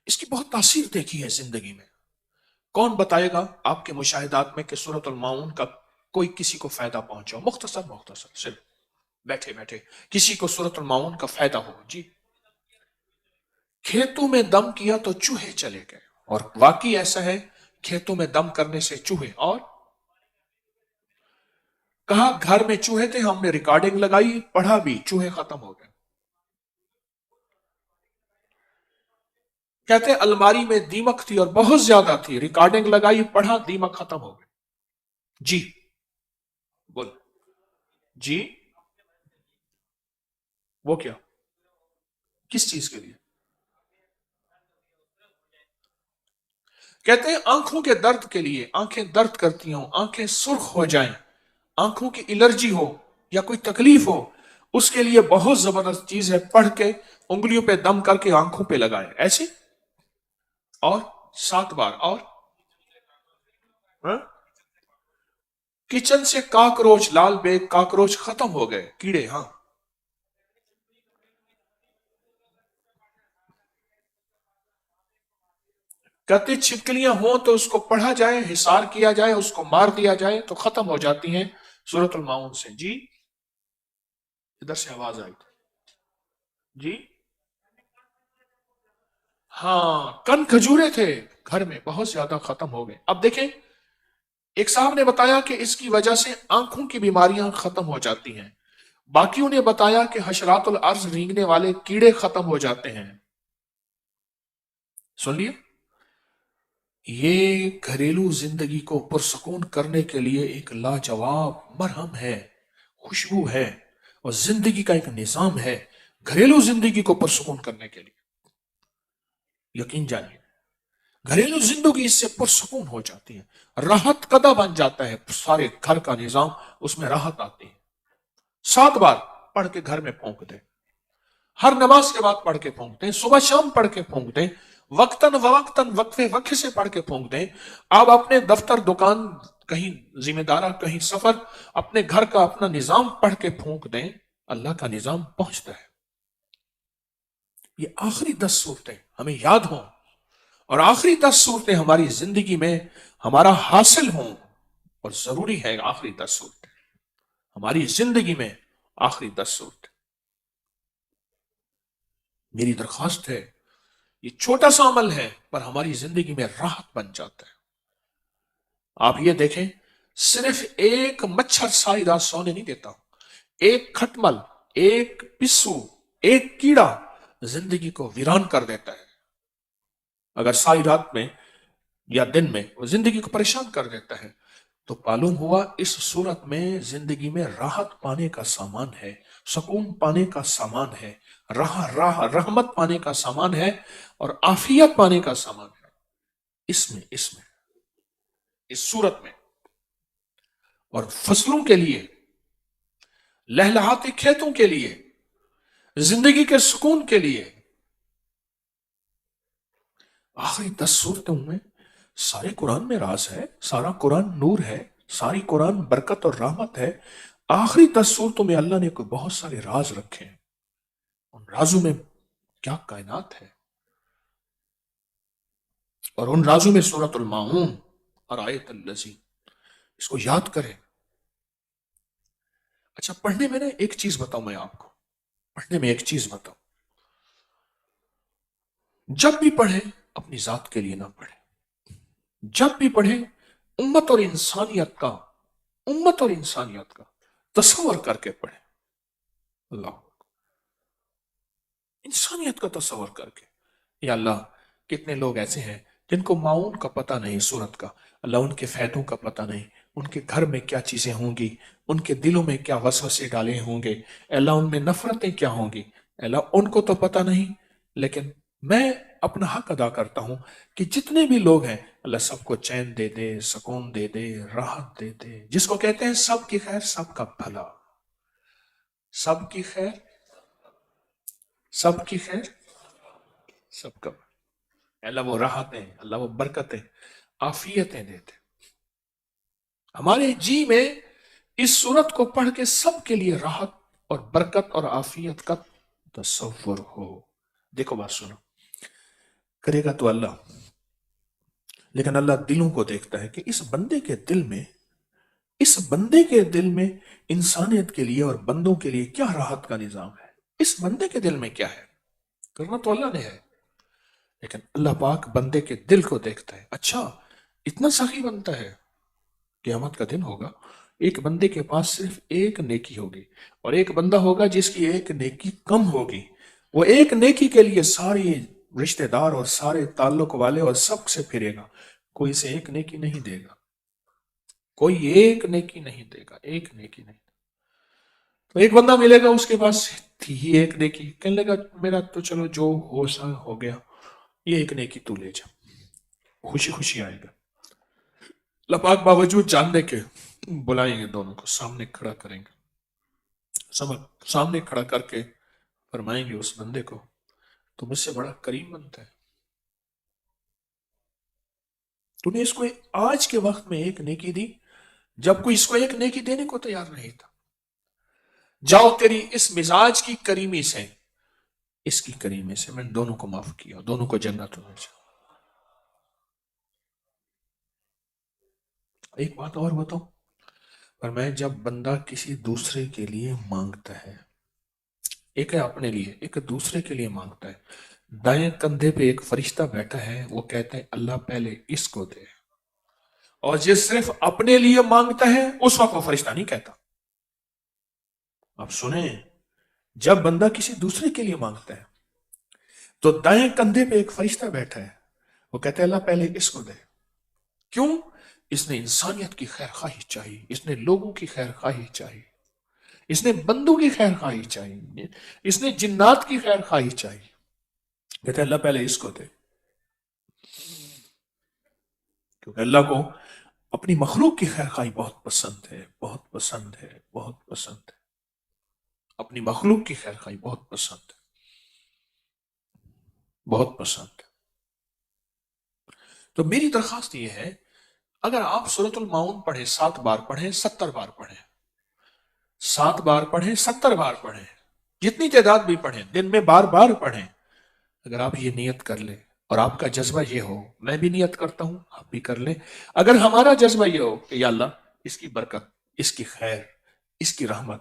اس کی بہت تاثیر دیکھی ہے زندگی میں۔ کون بتائے گا آپ کے مشاہدات میں کہ سورۃ المعون کا کوئی کسی کو فائدہ پہنچا؟ مختصر صرف بیٹھے بیٹھے کسی کو سورۃ المعون کا فائدہ ہو؟ جی، کھیتوں میں دم کیا تو چوہے چلے گئے، اور واقعی ایسا ہے، کھیتوں میں دم کرنے سے چوہے، اور کہا گھر میں چوہے تھے، ہم نے ریکارڈنگ لگائی، پڑھا بھی، چوہے ختم ہو گئے۔ کہتے الماری میں دیمک تھی اور بہت زیادہ تھی، ریکارڈنگ لگائی، پڑھا، دیمک ختم ہو گئے۔ جی بول، جی وہ کیا، کس چیز کے لیے؟ کہتے ہیں آنکھوں کے درد کے لیے، آنکھیں درد کرتی ہوں، آنکھیں سرخ ہو جائیں، آنکھوں کی الرجی ہو یا کوئی تکلیف ہو، اس کے لیے بہت زبردست چیز ہے، پڑھ کے انگلیوں پہ دم کر کے آنکھوں پہ لگائیں ایسے، اور 7 بار، اور ہاں؟ کچن سے کاکروچ، لال بیگ کاکروچ ختم ہو گئے، کیڑے، ہاں کہتے چھپکلیاں ہوں تو اس کو پڑھا جائے، حصار کیا جائے، اس کو مار دیا جائے تو ختم ہو جاتی ہیں سورۃ الماؤن سے۔ جی ادھر سے آواز آئی جی؟ ہاں، کن کھجورے تھے گھر میں، بہت زیادہ ختم ہو گئے۔ اب دیکھیں، ایک صاحب نے بتایا کہ اس کی وجہ سے آنکھوں کی بیماریاں ختم ہو جاتی ہیں، باقیوں نے بتایا کہ حشرات الارض رینگنے والے کیڑے ختم ہو جاتے ہیں۔ سن لیا؟ یہ گھریلو زندگی کو پرسکون کرنے کے لیے ایک لاجواب مرہم ہے، خوشبو ہے، اور زندگی کا ایک نظام ہے گھریلو زندگی کو پرسکون کرنے کے لیے۔ یقین جانیے، گھریلو زندگی اس سے پرسکون ہو جاتی ہے، راحت قدہ بن جاتا ہے، سارے گھر کا نظام، اس میں راحت آتی ہے۔ 7 بار پڑھ کے گھر میں پھونک دیں، ہر نماز کے بعد پڑھ کے پھونک دیں، صبح شام پڑھ کے پھونک دیں، وقتاً فوقتاً وقفے وقفے سے پڑھ کے پھونک دیں۔ آپ اپنے دفتر، دکان، کہیں ذمہ دارہ، کہیں سفر، اپنے گھر کا اپنا نظام پڑھ کے پھونک دیں، اللہ کا نظام پہنچتا ہے۔ یہ آخری 10 صورتیں ہمیں یاد ہوں، اور آخری 10 صورتیں ہماری زندگی میں ہمارا حاصل ہوں، اور ضروری ہے آخری 10 صورتیں ہماری زندگی میں، آخری 10 صورتیں۔ میری درخواست ہے، یہ چھوٹا سا عمل ہے پر ہماری زندگی میں راحت بن جاتا ہے۔ آپ یہ دیکھیں، صرف ایک مچھر ساری رات سونے نہیں دیتا، ایک کھٹمل، ایک پسو، ایک کیڑا زندگی کو ویران کر دیتا ہے۔ اگر ساری رات میں یا دن میں وہ زندگی کو پریشان کر دیتا ہے، تو معلوم ہوا اس صورت میں زندگی میں راحت پانے کا سامان ہے، سکون پانے کا سامان ہے، رحمت پانے کا سامان ہے، اور عافیت پانے کا سامان ہے اس صورت میں۔ اور فصلوں کے لیے، لہلہاتے کھیتوں کے لیے، زندگی کے سکون کے لیے، آخری 10 صورتوں میں سارے قرآن میں راز ہے، سارا قرآن نور ہے، ساری قرآن برکت اور رحمت ہے۔ آخری 10 صورتوں میں اللہ نے کوئی بہت سارے راز رکھے ہیں، ان رازوں میں کیا کائنات ہے، اور ان رازوں میں سورۃ الماعون اور آیت الذی، اس کو یاد کریں۔ اچھا، پڑھنے میں ایک چیز بتاؤں، میں آپ کو پڑھنے میں ایک چیز بتاؤں، جب بھی پڑھیں اپنی ذات کے لیے نہ پڑھیں، جب بھی پڑھیں امت اور انسانیت کا تصور کر کے پڑھیں۔ اللہ، انسانیت کا تصور کر کے۔ یا اللہ، کتنے لوگ ایسے ہیں جن کو معاون کا پتہ نہیں، صورت کا، اللہ ان کے فائدوں کا پتہ نہیں، ان کے گھر میں کیا چیزیں ہوں گی، ان کے دلوں میں کیا وسوسے ڈالے ہوں گے، اللہ ان میں نفرتیں کیا ہوں گی، اللہ ان کو تو پتہ نہیں۔ لیکن میں اپنا حق ادا کرتا ہوں کہ جتنے بھی لوگ ہیں، اللہ سب کو چین دے دے، سکون دے دے، راحت دے دے، جس کو کہتے ہیں سب کی خیر، سب کا بھلا، سب کی خیر، سب کی خیر، سب کا بھلا۔ اللہ وہ راحتیں، اللہ وہ برکتیں، عافیتیں دیتے۔ ہمارے جی میں اس صورت کو پڑھ کے سب کے لیے راحت اور برکت اور عافیت کا تصور ہو۔ دیکھو بات سنو، کرے گا تو اللہ، لیکن اللہ دلوں کو دیکھتا ہے کہ اس بندے کے دل میں انسانیت کے لیے اور بندوں کے لیے کیا راحت کا نظام ہے، اس بندے کے دل میں کیا ہے۔ کرنا تو اللہ نے ہے، لیکن اللہ پاک بندے کے دل کو دیکھتا ہے۔ اچھا، اتنا سخی بنتا ہے، قیامت کا دن ہوگا، ایک بندے کے پاس صرف ایک نیکی ہوگی، اور ایک بندہ ہوگا جس کی ایک نیکی کم ہوگی، وہ ایک نیکی کے لیے ساری رشتہ دار اور سارے تعلق والے اور سب سے پھرے گا، کوئی سے ایک نیکی نہیں دے گا، کوئی ایک نیکی نہیں دے گا، ایک نیکی نہیں۔ تو ایک بندہ ملے گا، اس کے پاس تھی ہی ایک نیکی، کہنے لگا میرا تو چلو جو ہو سا ہو گیا، یہ ایک نیکی تو لے جا، خوشی خوشی آئے گا۔ اللہ پاک باوجود جاننے کے بلائیں گے، دونوں کو سامنے کھڑا کریں گے، سامنے کھڑا کر کے فرمائیں گے اس بندے کو، تو مجھ سے بڑا کریم بنتا ہے، تو نے اس کو آج کے وقت میں ایک نیکی دی جب کوئی اس کو ایک نیکی دینے کو تیار نہیں تھا۔ جاؤ، تیری اس مزاج کی کریمی سے، اس کی کریمی سے میں نے دونوں کو معاف کیا، دونوں کو جنت میں۔ ایک بات اور بتاؤں، پر میں جب بندہ کسی دوسرے کے لیے مانگتا ہے، ایک ہے اپنے لیے، ایک دوسرے کے لیے مانگتا ہے، دائیں کندھے پہ ایک فرشتہ بیٹھا ہے، وہ کہتا ہے اللہ پہلے اس کو دے، اور جس صرف اپنے لیے مانگتا ہے اس وقت وہ فرشتہ نہیں کہتا. آپ سنیں، جب بندہ کسی دوسرے کے لیے مانگتا ہے تو دائیں کندھے پہ ایک فرشتہ بیٹھا ہے، وہ کہتا ہے اللہ پہلے اس کو دے. کیوں؟ اس نے انسانیت کی خیر خواہی چاہیے، اس نے لوگوں کی خیر خواہی چاہیے، اس نے بندوں کی خیر خواہی چاہیے، اس نے جنات کی خیر خواہی چاہیے. کہتے ہیں اللہ پہلے اس کو دے، کیونکہ اللہ کو اپنی مخلوق کی خیر خواہی بہت پسند ہے، بہت پسند ہے، بہت پسند ہے. اپنی مخلوق کی خیر خواہی بہت پسند ہے، بہت پسند ہے. تو میری درخواست یہ ہے، اگر آپ سورۃ المعون پڑھیں، 7 بار پڑھیں، 70 بار پڑھیں، 7 بار پڑھیں، 70 بار پڑھیں، جتنی تعداد بھی پڑھیں، دن میں بار بار پڑھیں، اگر آپ یہ نیت کر لیں اور آپ کا جذبہ یہ ہو، میں بھی نیت کرتا ہوں، آپ بھی کر لیں، اگر ہمارا جذبہ یہ ہو کہ یا اللہ اس کی برکت، اس کی خیر، اس کی رحمت،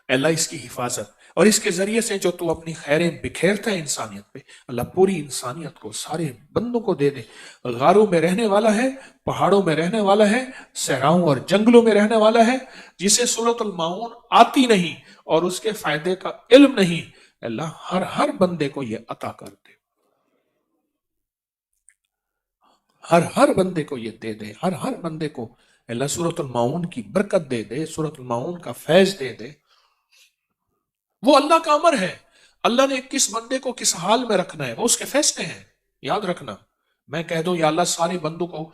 اے اللہ اس کی حفاظت، اور اس کے ذریعے سے جو تو اپنی خیریں بکھیرتا ہے انسانیت پہ، اللہ پوری انسانیت کو، سارے بندوں کو دے دے. غاروں میں رہنے والا ہے، پہاڑوں میں رہنے والا ہے، صحراؤں اور جنگلوں میں رہنے والا ہے، جسے سورۃ المعون آتی نہیں اور اس کے فائدے کا علم نہیں، اللہ ہر بندے کو یہ عطا کر دے، ہر بندے کو یہ دے دے، ہر بندے کو اللہ سورۃ المعون کی برکت دے دے، سورۃ المعون کا فیض دے دے. وہ اللہ کا امر ہے، اللہ نے کس بندے کو کس حال میں رکھنا ہے وہ اس کے فیصلے ہیں. یاد رکھنا، میں کہہ دوں یا اللہ سارے بندوں کو،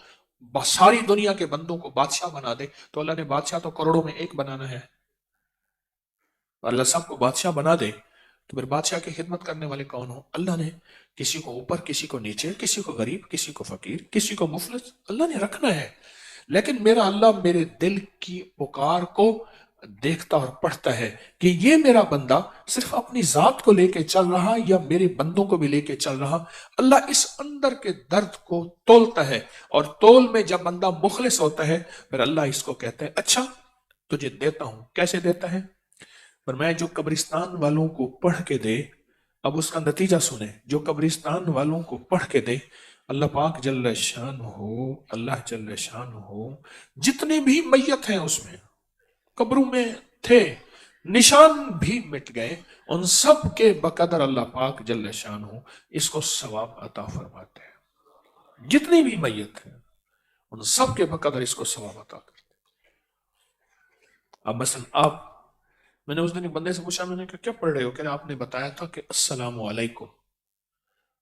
ساری دنیا کے بندوں کو بادشاہ بنا دے، تو اللہ نے بادشاہ تو کروڑوں میں ایک بنانا ہے، اور اللہ سب کو بادشاہ بنا دے تو پھر بادشاہ کی خدمت کرنے والے کون ہوں؟ اللہ نے کسی کو اوپر، کسی کو نیچے، کسی کو غریب، کسی کو فقیر، کسی کو مفلس اللہ نے رکھنا ہے. لیکن میرا اللہ میرے دل کی پکار کو دیکھتا اور پڑھتا ہے کہ یہ میرا بندہ صرف اپنی ذات کو لے کے چل رہا یا میرے بندوں کو بھی لے کے چل رہا. اللہ اس اندر کے درد کو تولتا ہے، اور تول میں جب بندہ مخلص ہوتا ہے پھر اللہ اس کو کہتا ہے اچھا تجھے دیتا ہوں. کیسے دیتا ہے؟ پر میں جو قبرستان والوں کو پڑھ کے دے، اب اس کا نتیجہ سنیں، جو قبرستان والوں کو پڑھ کے دے، اللہ پاک جل شان ہو، اللہ جل شان ہو، جتنے بھی میت ہیں اس میں، قبروں میں تھے، نشان بھی مٹ گئے، ان سب کے بقدر اللہ پاک جل شان ہو اس کو ثواب عطا فرماتے ہیں. جتنی بھی میت ہیں ان سب کے بقدر اس کو ثواب عطا کرتے ہیں. اب مثلا آپ، میں نے اس دن ایک بندے سے پوچھا، میں نے کہا کیا پڑھ رہے ہو؟ کہ آپ نے بتایا تھا کہ السلام علیکم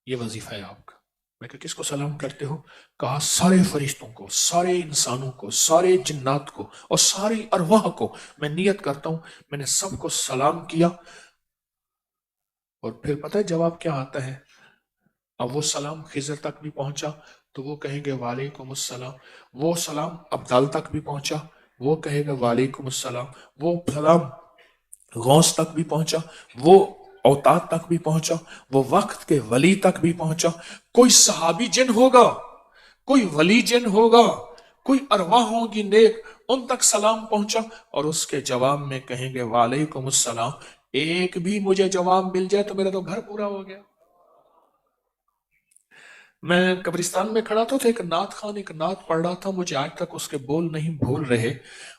یہ وظیفہ ہے آپ کا. میں کہا کس کو سلام کرتے ہو؟ کہا سارے فرشتوں کو، سارے انسانوں کو، سارے جنات کو اور ساری ارواح کو میں نیت کرتا ہوں، میں نے سب کو سلام کیا. اور پھر پتہ ہے جواب کیا آتا ہے؟ اب وہ سلام خضر تک بھی پہنچا تو وہ کہیں گے وعلیکم السلام، وہ سلام ابدال تک بھی پہنچا، وہ کہے گا وعلیکم السلام، وہ سلام غوث تک بھی پہنچا، وہ اوتاد تک بھی پہنچا، وہ وقت کے ولی تک بھی پہنچا. کوئی صحابی جن ہوگا، کوئی ولی جن ہوگا، کوئی ارواح ہوگی نیک، ان تک سلام پہنچا، اور اس کے جواب میں کہیں گے وعلیکم السلام. ایک بھی مجھے جواب مل جائے تو میرا تو گھر پورا ہو گیا. میں قبرستان میں کھڑا تھا، ایک نعت خان ایک نعت پڑھ رہا تھا، مجھے آج تک اس کے بول نہیں بھول رہے.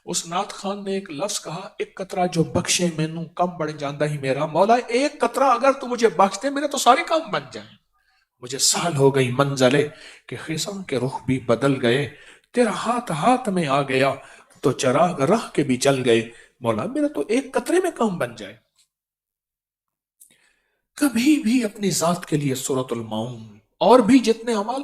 اس نعت خان نے ایک لفظ کہا، ایک قطرہ جو بخشے مینوں کم بڑھ جاندہ ہی میرا مولا، ایک قطرہ اگر تو مجھے بخش دے میرے تو سارے کام بن جائیں. مجھے سہل ہو گئی منزلے کہ خزاں کے رخ بھی بدل گئے، تیرا ہاتھ ہاتھ میں آ گیا تو چراغ راہ کے بھی جل گئے. مولا میرا تو ایک قطرے میں کام بن جائے. کبھی بھی اپنی ذات کے لیے سورۃ المعون اور بھی جتنے عمل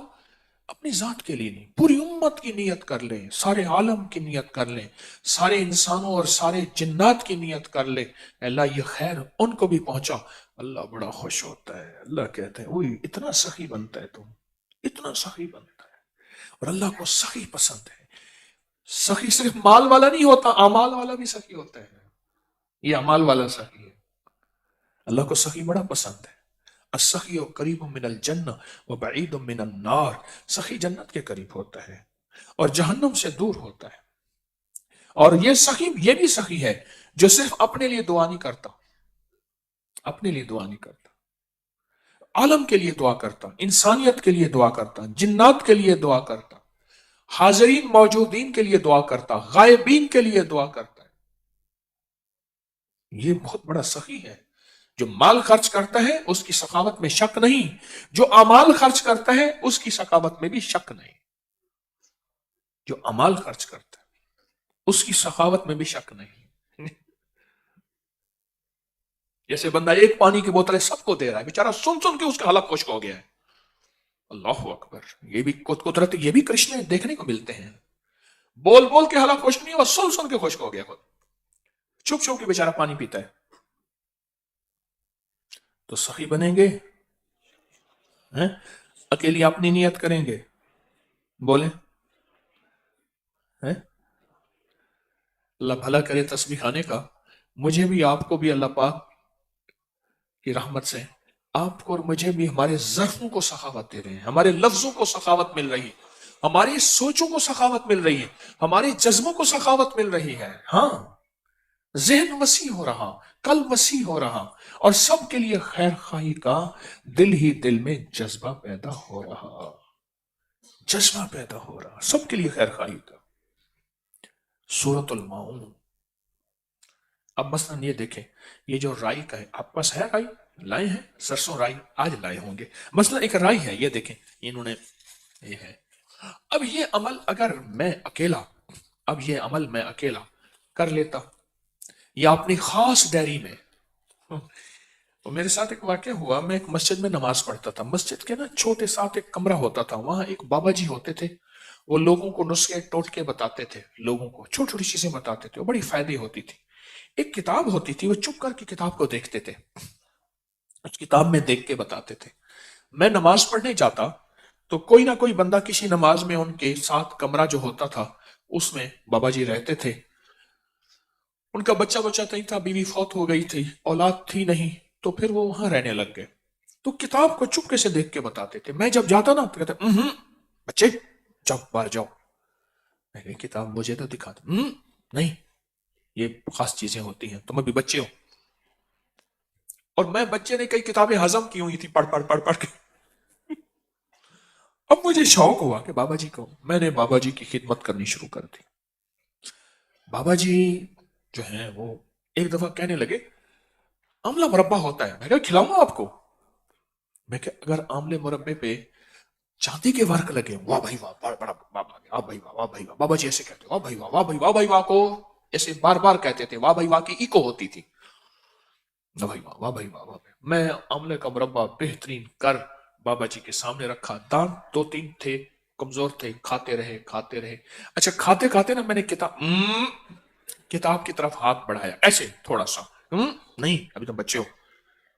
اپنی ذات کے لیے نہیں، پوری امت کی نیت کر لیں، سارے عالم کی نیت کر لیں، سارے انسانوں اور سارے جنات کی نیت کر لیں، اللہ یہ خیر ان کو بھی پہنچا. اللہ بڑا خوش ہوتا ہے. اللہ کہتے ہیں اوہ اتنا سخی بنتا ہے تم، اتنا سخی بنتا ہے. اور اللہ کو سخی پسند ہے. سخی صرف مال والا نہیں ہوتا، اعمال والا بھی سخی ہوتا ہے. یہ اعمال والا سخی ہے. اللہ کو سخی بڑا پسند ہے. السخی قریب من الجنہ وبعید من النار. سخی جنت کے قریب ہوتا ہے اور جہنم سے دور ہوتا ہے. اور یہ بھی سخی ہے جو صرف اپنے لیے دعا نہیں کرتا، اپنے لیے دعا نہیں کرتا، عالم کے لیے دعا کرتا، انسانیت کے لیے دعا کرتا، جنات کے لیے دعا کرتا، حاضرین موجودین کے لیے دعا کرتا، غائبین کے لیے دعا کرتا ہے. یہ بہت بڑا سخی ہے. جو مال خرچ کرتا ہے اس کی سخاوت میں شک نہیں، جو امال خرچ کرتا ہے اس کی سخاوت میں بھی شک نہیں. جو امال خرچ کرتا ہے اس کی سخاوت میں بھی شک نہیں. جیسے بندہ ایک پانی کی بوتلیں سب کو دے رہا ہے، بیچارہ سن سن کے اس کا حلق خشک ہو گیا ہے. اللہ اکبر. یہ بھی قدرت، یہ بھی کرشمے دیکھنے کو ملتے ہیں. بول بول کے حلق خشک نہیں، اور سن سن کے خشک ہو گیا خود. چھپ چھپ کے بیچارہ پانی پیتا ہے. تو سخی بنیں گے؟ اکیلی اپنی نیت کریں گے؟ بولیں. اللہ بھلا کرے تسبیح کھانے کا. مجھے بھی آپ کو بھی اللہ پاک کی رحمت سے آپ کو اور مجھے بھی ہمارے ظرفوں کو سخاوت دے رہے ہیں، ہمارے لفظوں کو سخاوت مل رہی ہے، ہماری سوچوں کو سخاوت مل رہی ہے، ہمارے جذبوں کو سخاوت مل رہی ہے. ہاں، ذہن وسیع ہو رہا، قلب وسیع ہو رہا، اور سب کے لیے خیر خواہی کا دل ہی دل میں جذبہ پیدا ہو رہا، جذبہ پیدا ہو رہا سب کے لیے خیر خواہی کا. سورۃ الماؤن. اب مثلا یہ دیکھیں، یہ جو رائی کا ہے، آپ پاس ہے رائی؟ لائے ہیں سرسوں رائی؟ آج لائے ہوں گے. مثلا ایک رائی ہے، یہ دیکھیں انہوں نے، یہ ہے. اب یہ عمل اگر میں اکیلا، یہ عمل میں اکیلا کر لیتا یا اپنی خاص ڈیری میں. میرے ساتھ ایک واقعہ ہوا، میں ایک مسجد میں نماز پڑھتا تھا. مسجد کے نا چھوٹے ساتھ ایک کمرہ ہوتا تھا، وہاں ایک بابا جی ہوتے تھے. وہ لوگوں کو نسخے ٹوٹکے بتاتے تھے، لوگوں کو چھوٹی چھوٹی چیزیں بتاتے تھے، وہ بڑی فائدے ہوتی تھی. ایک کتاب ہوتی تھی، وہ چپ کر کے کتاب کو دیکھتے تھے، اس کتاب میں دیکھ کے بتاتے تھے. میں نماز پڑھنے جاتا تو کوئی نہ کوئی بندہ کسی نماز میں، ان کے ساتھ کمرہ جو ہوتا تھا اس میں بابا جی رہتے تھے. ان کا بچہ نہیں تھا، بیوی فوت ہو گئی تھی، اولاد تھی نہیں، تو پھر وہ وہاں رہنے لگ گئے. تو کتاب کو چپکے سے دیکھ کے بتاتے تھے. میں جب جاتا نا تو کہتے بچے جاؤ باہر جاؤ. میں کہ کتاب مجھے تو دکھا دو. نہیں، یہ خاص چیزیں ہوتی ہیں، تم ابھی بچے ہو. اور میں بچے نے کئی کتابیں ہضم کی ہوئی تھی پڑھ پڑھ پڑھ پڑھ کے. اب مجھے شوق ہوا کہ بابا جی کو، میں نے بابا جی کی خدمت کرنی شروع کر دی. بابا جی جو ہیں وہ ایک دفعہ کہنے لگے آملہ مربع ہوتا ہے. میں کہا کھلاؤں گا آپ کو. میں کہ اگر آملے مربے پہ چاندی کے ورق لگے، واہ بھائی واہ، بڑا بڑا واہ بھائی واہ، واہ بھائی واہ. بابا جی ایسے کہتے واہ بھائی واہ، واہ بھائی واہ، بھائی واہ کو ایسے بار بار کہتے تھے. واہ بھائی واہ کی ایکو ہوتی تھی. واہ بھائی واہ، واہ بھائی واہ، واہ بھائی. میں آملے کا مربع بہترین کر بابا جی کے سامنے رکھا. دانت 2-3 تھے، کمزور تھے، کھاتے رہے کھاتے رہے. اچھا کھاتے کھاتے نا میں نے کتاب کی طرف ہاتھ بڑھایا ایسے تھوڑا سا. نہیں ابھی تو بچے ہو،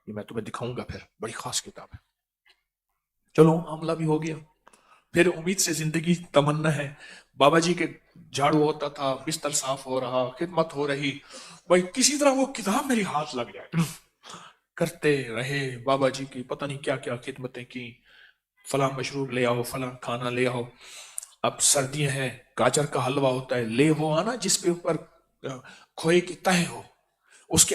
یہ میں تمہیں دکھاؤں گا، پھر بڑی خاص کتاب ہے. چلو آملہ بھی ہو گیا. پھر امید سے زندگی تمنا ہے. بابا جی کے جھاڑو ہوتا تھا، بستر صاف ہو رہا، خدمت ہو رہی، بھائی کسی طرح وہ کتاب میری ہاتھ لگ جائے. کرتے رہے بابا جی کی پتہ نہیں کیا کیا خدمتیں کی. فلاں مشروب لے آؤ، فلاں کھانا لے آؤ. اب سردیاں ہیں، گاجر کا حلوہ ہوتا ہے، لے وہ آنا جس پہ اوپر کھوئے کی تہ ہو، اس کے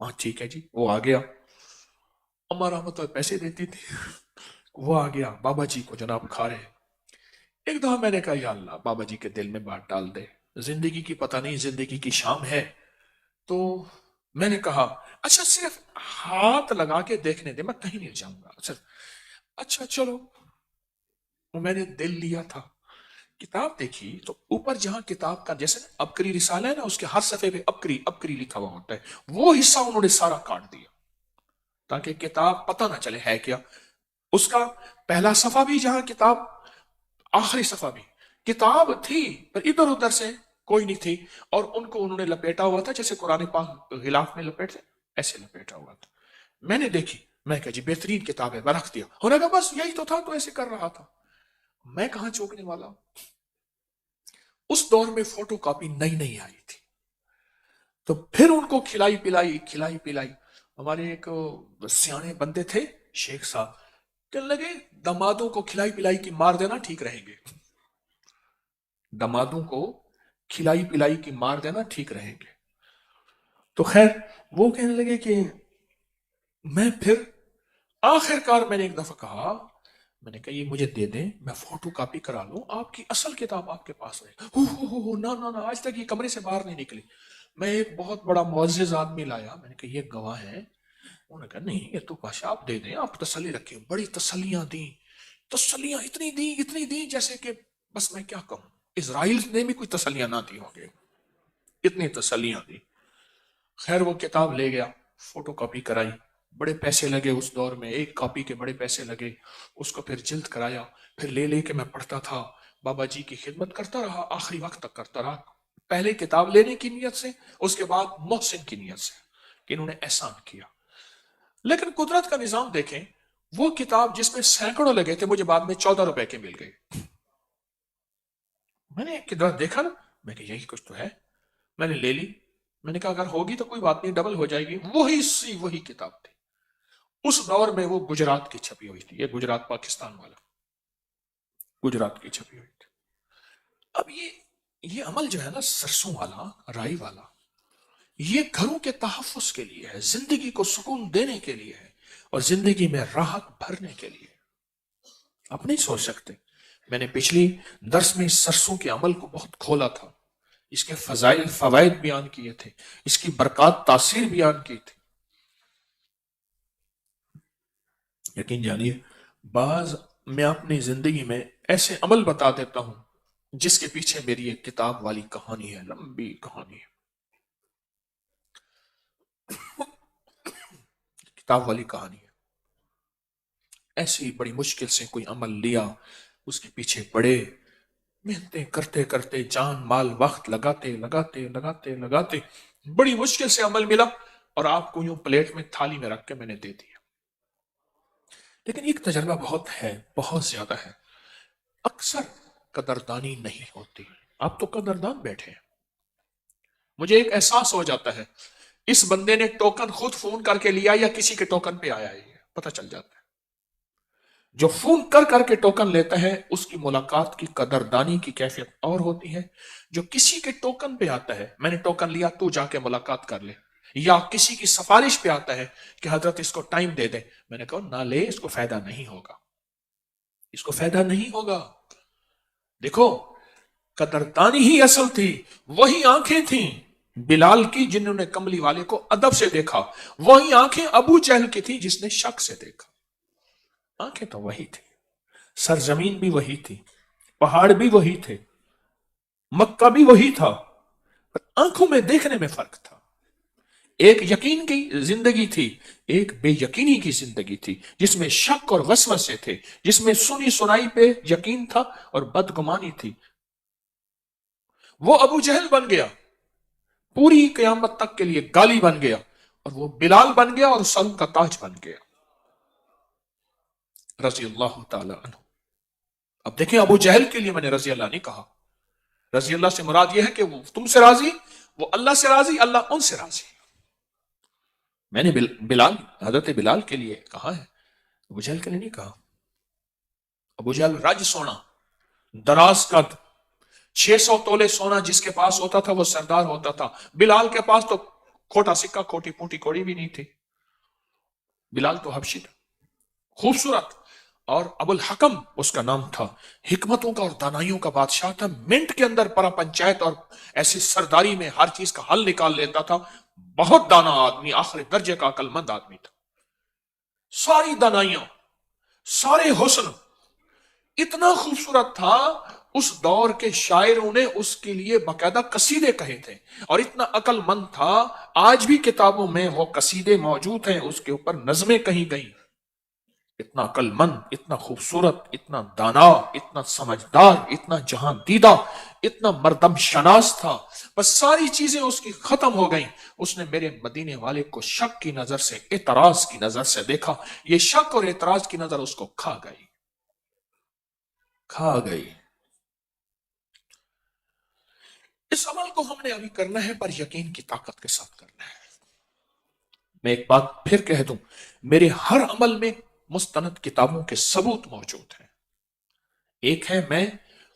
ہاں ٹھیک ہے جی، وہ آ گیا. ہمارا مطلب پیسے دیتی تھی، وہ آ گیا. بابا جی کو جناب کھا رہے. ایک دفعہ میں نے کہا یا اللہ بابا جی کے دل میں بات ڈال دے، زندگی کی پتہ نہیں زندگی کی شام ہے. تو میں نے کہا اچھا صرف ہاتھ لگا کے دیکھنے دے، میں کہیں نہیں جاؤں گا. اچھا چلو. میں نے دل لیا تھا. کتاب دیکھی تو اوپر جہاں کتاب کا جیسے ابکری رسالہ ہے نا، اس کے ہر صفحے پہ ابکری ابکری لکھا ہوا ہوتا ہے، وہ حصہ انہوں نے سارا کاٹ دیا تاکہ کتاب پتہ نہ چلے ہے کیا. اس کا پہلا صفحہ بھی جہاں کتاب، آخری صفحہ بھی کتاب تھی، پر ادھر ادھر سے کوئی نہیں تھی. اور ان کو انہوں نے لپیٹا ہوا تھا جیسے قرآن پاک غلاف میں لپیٹتے، ایسے لپیٹا ہوا تھا. میں نے دیکھی، میں کہا جی بہترین کتاب ہے، میں رکھ دیا. انہوں نے کہا بس یہی تو تھا، تو ایسے کر رہا تھا. میں کہاں چوکنے والا. اس دور میں فوٹو کاپی نئی نئی آئی تھی. تو پھر ان کو کھلائی پلائی. ہمارے ایک سیانے بندے تھے شیخ صاحب، کہنے لگے دمادوں کو کھلائی پلائی کی مار دینا ٹھیک رہیں گے. دمادوں کو کھلائی پلائی کی مار دینا ٹھیک رہیں گے. تو خیر وہ کہنے لگے کہ میں پھر آخر کار میں نے ایک دفعہ کہا، میں نے کہا یہ مجھے دے دیں، میں فوٹو کاپی کرا لوں، آپ کی اصل کتاب آپ کے پاس رہے. ہو نا نا نا، آج تک یہ کمرے سے باہر نہیں نکلی. میں ایک بہت بڑا معزز آدمی لایا، میں نے کہا یہ گواہ ہے. انہوں نے کہا نہیں یہ تو بادشاہ آپ دے دیں، آپ تسلی رکھیں. بڑی تسلیاں دیں، تسلیاں اتنی دیں جیسے کہ بس میں کیا کہوں، اسرائیل نے بھی کوئی تسلیاں نہ دی ہوں گے، اتنی تسلیاں دی. خیر وہ کتاب لے گیا، فوٹو کاپی کرائی، بڑے پیسے لگے اس دور میں، ایک کاپی کے بڑے پیسے لگے. اس کو پھر جلد کرایا، پھر لے کے میں پڑھتا تھا، بابا جی کی خدمت کرتا رہا، آخری وقت تک کرتا رہا. پہلے کتاب لینے کی نیت سے، اس کے بعد محسن کی نیت سے کہ انہوں نے احسان کیا. لیکن قدرت کا نظام دیکھیں، وہ کتاب جس میں سینکڑوں لگے تھے مجھے بعد میں 14 روپے کے مل گئے. میں نے کتاب دیکھا نا، میں کہ یہی کچھ تو ہے، میں نے لے لی. میں نے کہا اگر ہوگی تو کوئی بات نہیں، ڈبل ہو جائے گی. وہی کتاب تھی. اس دور میں وہ گجرات کی چھپی ہوئی تھی، یہ گجرات پاکستان والا، گجرات کی چھپی ہوئی تھی. اب یہ عمل جو ہے نا سرسوں والا، رائی والا، یہ گھروں کے تحفظ کے لیے ہے، زندگی کو سکون دینے کے لیے ہے، اور زندگی میں راحت بھرنے کے لیے. آپ نہیں سوچ سکتے. میں نے پچھلی درس میں اس سرسوں کے عمل کو بہت کھولا تھا، اس کے فضائل فوائد بیان کیے تھے، اس کی برکات تاثیر بیان کی تھی. یقین جانیے بعض میں اپنی زندگی میں ایسے عمل بتا دیتا ہوں جس کے پیچھے میری ایک کتاب والی کہانی ہے، لمبی کہانی ہے، کتاب والی کہانی ہے. ایسی بڑی مشکل سے کوئی عمل لیا، اس کے پیچھے پڑے، محنتیں کرتے کرتے جان مال وقت لگاتے بڑی مشکل سے عمل ملا، اور آپ کو یوں پلیٹ میں تھالی میں رکھ کے میں نے دے دیا. لیکن ایک تجربہ بہت ہے، بہت زیادہ ہے. اکثر قدردانی نہیں ہوتی. آپ تو قدردان بیٹھے ہیں، مجھے ایک احساس ہو جاتا ہے اس بندے نے ٹوکن خود فون کر کے لیا یا کسی کے ٹوکن پہ آیا ہے، پتہ چل جاتا ہے. جو فون کر کے ٹوکن لیتا ہے اس کی ملاقات کی قدردانی کی کیفیت اور ہوتی ہے. جو کسی کے ٹوکن پہ آتا ہے، میں نے ٹوکن لیا تو جا کے ملاقات کر لے، یا کسی کی سفارش پہ آتا ہے کہ حضرت اس کو ٹائم دے دیں، میں نے کہا نہ لے، اس کو فائدہ نہیں ہوگا، اس کو فائدہ نہیں ہوگا. دیکھو قدردانی ہی اصل تھی. وہی آنکھیں تھیں بلال کی جنہوں نے کملی والے کو ادب سے دیکھا، وہی آنکھیں ابو جہل کی تھی جس نے شک سے دیکھا. آنکھیں تو وہی تھی، سرزمین بھی وہی تھی، پہاڑ بھی وہی تھے، مکہ بھی وہی تھا، پر آنکھوں میں دیکھنے میں فرق تھا. ایک یقین کی زندگی تھی، ایک بے یقینی کی زندگی تھی، جس میں شک اور وسوسے تھے، جس میں سنی سنائی پہ یقین تھا اور بدگمانی تھی. وہ ابو جہل بن گیا، پوری قیامت تک کے لیے گالی بن گیا، اور وہ بلال بن گیا اور سر کا تاج بن گیا، رضی اللہ تعالی عنہ. اب دیکھیں ابو جہل کے لیے میں نے رضی اللہ نہیں کہا. رضی اللہ سے مراد یہ ہے کہ وہ تم سے راضی، وہ اللہ سے راضی، اللہ ان سے راضی. میں نے بلال، حضرت بلال کے لیے کہا ہے، ابو جہل کے لیے نہیں کہا. ابو جہل رج سونا، دراز قد، 600 تولے سونا جس کے پاس ہوتا تھا وہ سردار ہوتا تھا. بلال کے پاس تو کھوٹا سکہ، کھوٹی پونٹی کوڑی بھی نہیں تھی. بلال تو حبشی تھا، خوبصورت، اور ابو الحکم اس کا نام تھا، حکمتوں کا اور دانائیوں کا بادشاہ تھا. منٹ کے اندر پرا پنچایت اور ایسی سرداری میں ہر چیز کا حل نکال لیتا تھا. بہت دانا آدمی، آخری درجے کا عقل مند آدمی تھا. ساری دانائیاں، سارے حسن، اتنا خوبصورت تھا. اس دور کے شاعروں نے اس کے لیے باقاعدہ قصیدے کہے تھے، اور اتنا عقل مند تھا. آج بھی کتابوں میں وہ قصیدے موجود ہیں، اس کے اوپر نظمیں کہیں گئی. اتنا عقل مند، اتنا خوبصورت، اتنا دانا، اتنا سمجھدار، اتنا جہاں دیدہ، اتنا مردم شناس تھا. بس ساری چیزیں اس کی ختم ہو گئیں. اس نے میرے مدینے والے کو شک کی نظر سے، اعتراض کی نظر سے دیکھا. یہ شک اور اعتراض کی نظر اس کو کھا گئی، کھا گئی. اس عمل کو ہم نے ابھی کرنا ہے، پر یقین کی طاقت کے ساتھ کرنا ہے. میں ایک بات پھر کہہ دوں، میرے ہر عمل میں مستند کتابوں کے ثبوت موجود ہیں. ایک ہے میں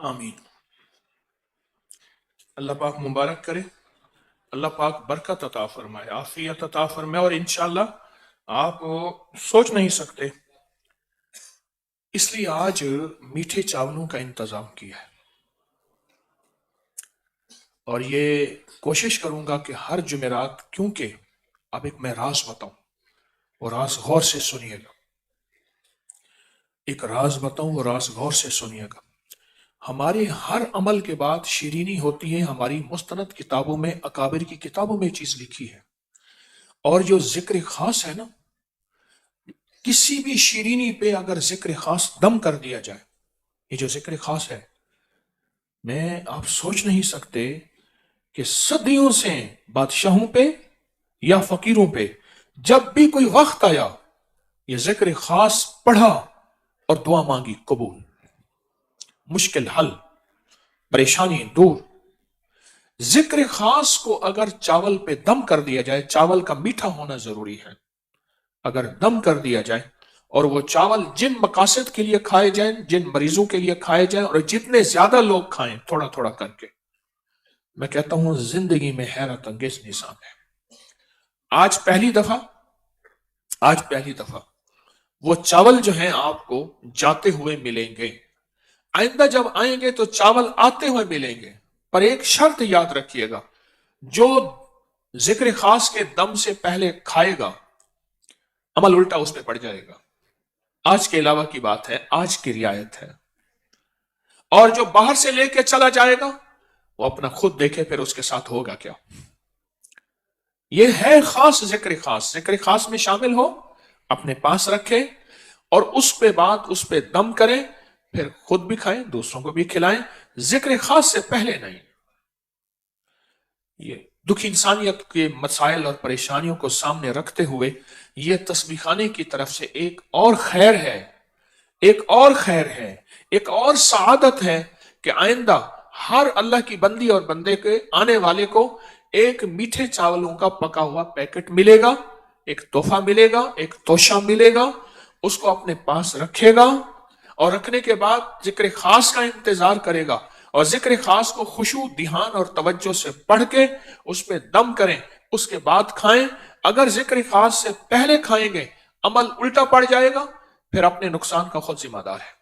آمین. اللہ پاک مبارک کرے، اللہ پاک برکت عطا فرمائے، عافیت عطا فرمائے، اور انشاءاللہ آپ سوچ نہیں سکتے، اس لیے آج میٹھے چاولوں کا انتظام کیا ہے، اور یہ کوشش کروں گا کہ ہر جمعرات، کیونکہ اب ایک میں راز بتاؤں، وہ راز غور سے سنیے گا، ایک راز بتاؤں، وہ راز غور سے سنیے گا. ہمارے ہر عمل کے بعد شیرینی ہوتی ہے. ہماری مستند کتابوں میں، اکابر کی کتابوں میں چیز لکھی ہے، اور جو ذکر خاص ہے نا، کسی بھی شیرینی پہ اگر ذکر خاص دم کر دیا جائے، یہ جو ذکر خاص ہے، میں آپ سوچ نہیں سکتے کہ صدیوں سے بادشاہوں پہ یا فقیروں پہ جب بھی کوئی وقت آیا، یہ ذکر خاص پڑھا اور دعا مانگی، قبول، مشکل حل، پریشانی دور. ذکر خاص کو اگر چاول پہ دم کر دیا جائے، چاول کا میٹھا ہونا ضروری ہے، اگر دم کر دیا جائے اور وہ چاول جن مقاصد کے لیے کھائے جائیں، جن مریضوں کے لیے کھائے جائیں، اور جتنے زیادہ لوگ کھائیں تھوڑا تھوڑا کر کے، میں کہتا ہوں زندگی میں حیرت انگیز نظام ہے. آج پہلی دفعہ وہ چاول جو ہیں آپ کو جاتے ہوئے ملیں گے. آئندہ جب آئیں گے تو چاول آتے ہوئے ملیں گے، پر ایک شرط یاد رکھیے گا، جو ذکر خاص کے دم سے پہلے کھائے گا، عمل الٹا اس پہ پڑ جائے گا. آج کے علاوہ کی بات ہے، آج کی رعایت ہے. اور جو باہر سے لے کے چلا جائے گا، وہ اپنا خود دیکھے پھر اس کے ساتھ ہوگا کیا. یہ ہے خاص، ذکر خاص، ذکر خاص میں شامل ہو، اپنے پاس رکھے، اور اس پہ دم کریں، پھر خود بھی کھائیں، دوسروں کو بھی کھلائیں، ذکر خاص سے پہلے نہیں. یہ دکھ انسانیت کے مسائل اور پریشانیوں کو سامنے رکھتے ہوئے یہ تسبیح خانے کی طرف سے ایک اور خیر ہے، ایک اور سعادت ہے کہ آئندہ ہر اللہ کی بندی اور بندے کے آنے والے کو ایک میٹھے چاولوں کا پکا ہوا پیکٹ ملے گا، ایک تحفہ ملے گا، ایک توشہ ملے گا. اس کو اپنے پاس رکھے گا، اور رکھنے کے بعد ذکر خاص کا انتظار کرے گا، اور ذکر خاص کو خشوع، دھیان اور توجہ سے پڑھ کے اس پہ دم کریں، اس کے بعد کھائیں. اگر ذکر خاص سے پہلے کھائیں گے، عمل الٹا پڑ جائے گا، پھر اپنے نقصان کا خود ذمہ دار ہے.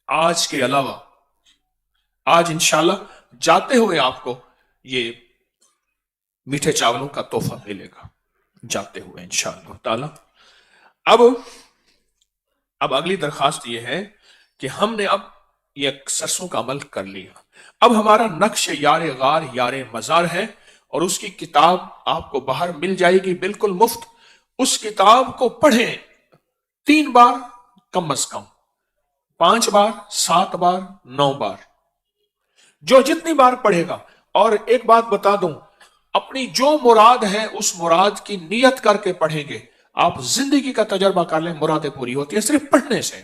آج کے علاوہ آج انشاءاللہ جاتے ہوئے آپ کو یہ میٹھے چاولوں کا تحفہ ملے گا، جاتے ہوئے انشاءاللہ تعالی. اب اگلی درخواست یہ ہے کہ ہم نے اب یہ سرسوں کا عمل کر لیا. اب ہمارا نقش یار غار یار مزار ہے، اور اس کی کتاب آپ کو باہر مل جائے گی بالکل مفت. اس کتاب کو پڑھیں 3 بار کم از کم، 5 بار، 7 بار، 9 بار، جو جتنی بار پڑھے گا. اور ایک بات بتا دوں، اپنی جو مراد ہے اس مراد کی نیت کر کے پڑھیں گے. آپ زندگی کا تجربہ کر لیں، مرادیں پوری ہوتی ہیں صرف پڑھنے سے،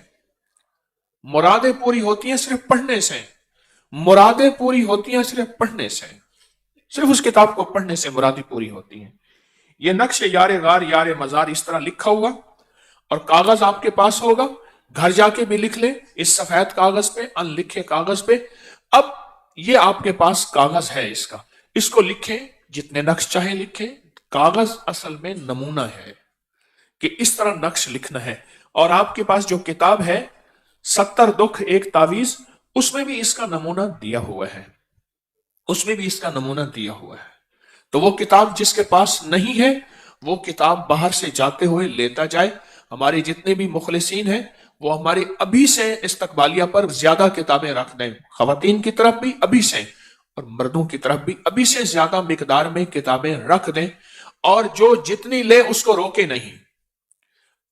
مرادیں پوری ہوتی ہیں صرف پڑھنے سے، مرادیں پوری ہوتی ہیں صرف پڑھنے سے، صرف اس کتاب کو پڑھنے سے مرادیں پوری ہوتی ہیں. یہ نقش یار غار یار مزار اس طرح لکھا ہوا، اور کاغذ آپ کے پاس ہوگا، گھر جا کے بھی لکھ لیں اس سفید کاغذ پہ، ان لکھے کاغذ پہ. اب یہ آپ کے پاس کاغذ ہے، اس کو لکھیں، جتنے نقش چاہیں لکھیں. کاغذ اصل میں نمونہ ہے کہ اس طرح نقش لکھنا ہے. اور آپ کے پاس جو کتاب ہے 70 دکھ ایک تعویذ، اس میں بھی اس کا نمونہ دیا ہوا ہے، تو وہ کتاب جس کے پاس نہیں ہے، وہ کتاب باہر سے جاتے ہوئے لیتا جائے. ہمارے جتنے بھی مخلصین ہیں وہ ہمارے ابھی سے استقبالیہ پر زیادہ کتابیں رکھ دیں، خواتین کی طرف بھی ابھی سے، اور مردوں کی طرف بھی ابھی سے زیادہ مقدار میں کتابیں رکھ دیں، اور جو جتنی لے اس کو روکے نہیں.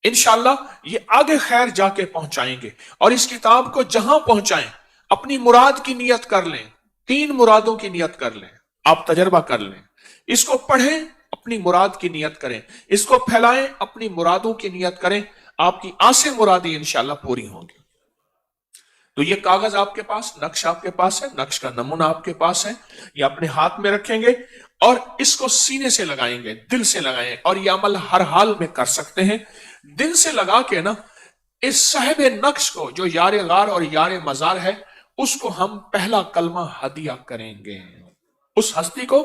انشاءاللہ یہ آگے خیر جا کے پہنچائیں گے. اور اس کتاب کو جہاں پہنچائیں اپنی مراد کی نیت کر لیں، 3 مرادوں کی نیت کر لیں، آپ تجربہ کر لیں. اس کو پڑھیں، اپنی مراد کی نیت کریں، اس کو پھیلائیں، اپنی مرادوں کی نیت کریں، آپ کی آسے مرادیں انشاءاللہ پوری ہوں گی. تو یہ کاغذ آپ کے پاس، نقش آپ کے پاس ہے، نقش کا نمونہ آپ کے پاس ہے، یہ اپنے ہاتھ میں رکھیں گے اور اس کو سینے سے لگائیں گے، دل سے لگائیں. اور یہ عمل ہر حال میں کر سکتے ہیں. دل سے لگا کے نا، اس صاحب نقش کو جو یار غار اور یار مزار ہے، اس کو ہم پہلا کلمہ ہدیہ کریں گے، اس ہستی کو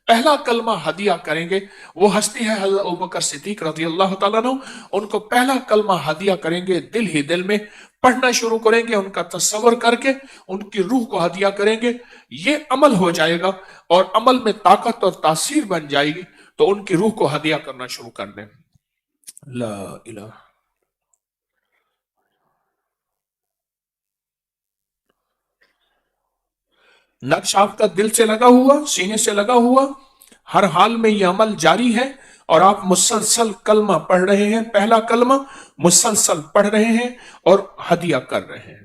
پہلا کلمہ ہدیہ کریں گے۔ وہ ہستی ہے حضرت ابوبکر صدیق رضی اللہ تعالیٰ عنہ، ان کو پہلا کلمہ ہدیہ کریں گے، دل ہی دل میں پڑھنا شروع کریں گے، ان کا تصور کر کے ان کی روح کو ہدیہ کریں گے، یہ عمل ہو جائے گا اور عمل میں طاقت اور تاثیر بن جائے گی، تو ان کی روح کو ہدیہ کرنا شروع کر دیں۔ لا الہ۔ نقش آپ کا دل سے لگا ہوا، سینے سے لگا ہوا، ہر حال میں یہ عمل جاری ہے، اور آپ مسلسل کلمہ پڑھ رہے ہیں، پہلا کلمہ مسلسل پڑھ رہے ہیں اور ہدیہ کر رہے ہیں۔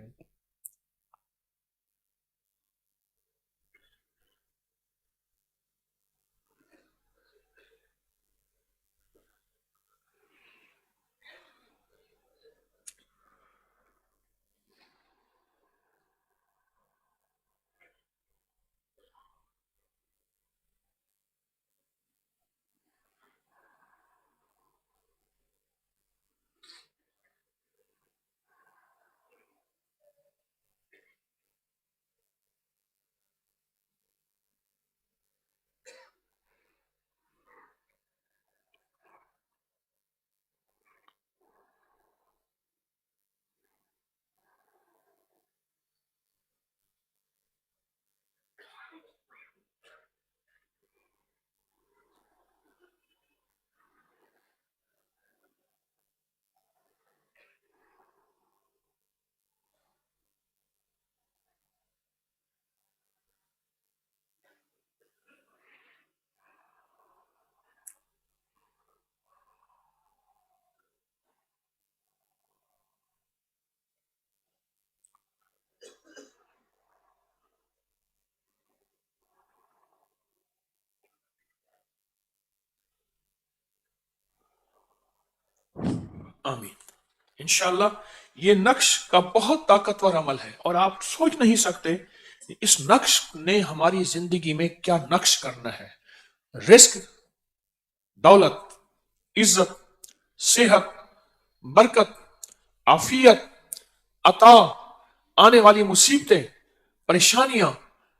آمین۔ انشاءاللہ یہ نقش کا بہت طاقتور عمل ہے، اور آپ سوچ نہیں سکتے اس نقش نے ہماری زندگی میں کیا نقش کرنا ہے۔ رزق، دولت، عزت، صحت، برکت، عافیت، عطا، آنے والی مصیبتیں، پریشانیاں،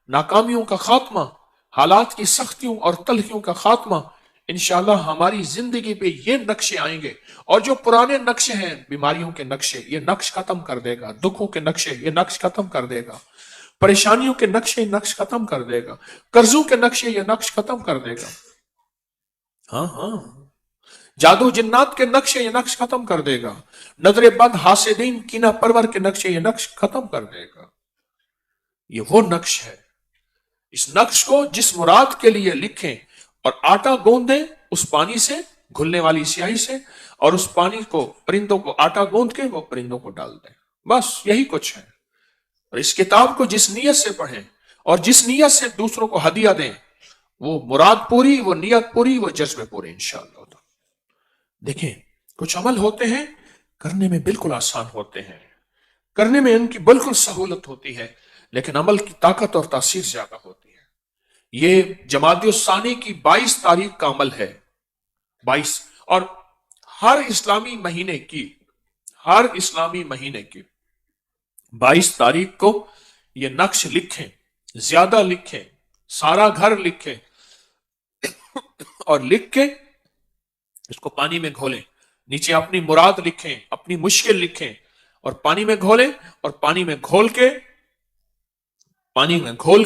ناکامیوں کا خاتمہ، حالات کی سختیوں اور تلخیوں کا خاتمہ، انشاءاللہ ہماری زندگی پہ یہ نقشے آئیں گے، اور جو پرانے نقشے ہیں، بیماریوں کے نقشے، یہ نقش ختم کر دے گا، دکھوں کے نقشے یہ نقش ختم کر دے گا، پریشانیوں کے نقشے یہ نقش ختم کر دے گا، قرضوں کے نقشے یہ نقش ختم کر دے گا، ہاں ہاں، جادو جنات کے نقشے یہ نقش ختم کر دے گا، نظر بد حاسدین کینہ پرور کے نقشے یہ نقش ختم کر دے گا۔ یہ وہ نقش ہے، اس نقش کو جس مراد کے لیے لکھیں اور آٹا گوندیں اس پانی سے، گھلنے والی سیاہی سے، اور اس پانی کو پرندوں کو آٹا گوند کے وہ پرندوں کو ڈال دیں، بس یہی کچھ ہے۔ اور اس کتاب کو جس نیت سے پڑھیں اور جس نیت سے دوسروں کو ہدیہ دیں، وہ مراد پوری، وہ نیت پوری، وہ جذبے پورے انشاءاللہ۔ دیکھیں کچھ عمل ہوتے ہیں کرنے میں بالکل آسان ہوتے ہیں، کرنے میں ان کی بالکل سہولت ہوتی ہے، لیکن عمل کی طاقت اور تاثیر زیادہ ہوتی ہے۔ یہ جمادی الثانی کی 22 تاریخ کا عمل ہے، 22، اور ہر اسلامی مہینے کی 22 تاریخ کو یہ نقش لکھیں، زیادہ لکھیں، سارا گھر لکھیں، اور لکھ کے اس کو پانی میں گھولیں، نیچے اپنی مراد لکھیں، اپنی مشکل لکھیں، اور پانی میں گھولیں، اور پانی میں گھول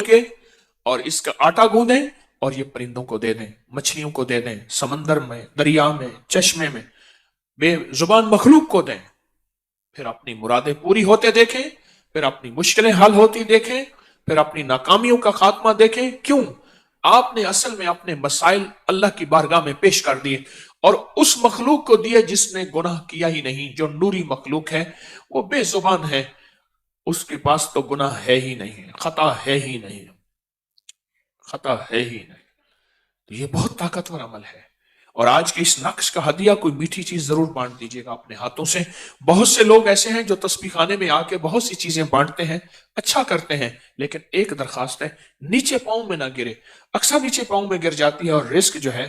کے اور اس کا آٹا گوندیں، اور یہ پرندوں کو دے دیں، مچھلیوں کو دے دیں، سمندر میں، دریا میں، چشمے میں، بے زبان مخلوق کو دیں، پھر اپنی مرادیں پوری ہوتے دیکھیں، پھر اپنی مشکلیں حل ہوتی دیکھیں، پھر اپنی ناکامیوں کا خاتمہ دیکھیں۔ کیوں؟ آپ نے اصل میں اپنے مسائل اللہ کی بارگاہ میں پیش کر دیے، اور اس مخلوق کو دیے جس نے گناہ کیا ہی نہیں، جو نوری مخلوق ہے، وہ بے زبان ہے، اس کے پاس تو گناہ ہے ہی نہیں، خطا ہے ہی نہیں، تو یہ بہت طاقتور عمل ہے۔ اور آج کے اس نقش کا ہدیہ کوئی میٹھی چیز ضرور بانٹ دیجیے گا اپنے ہاتھوں سے۔ بہت سے لوگ ایسے ہیں جو تسبیح خانے میں آ کے بہت سی چیزیں بانٹتے ہیں، اچھا کرتے ہیں، لیکن ایک درخواست ہے، نیچے پاؤں میں نہ گرے، اکثر نیچے پاؤں میں گر جاتی ہے، اور رزق جو ہے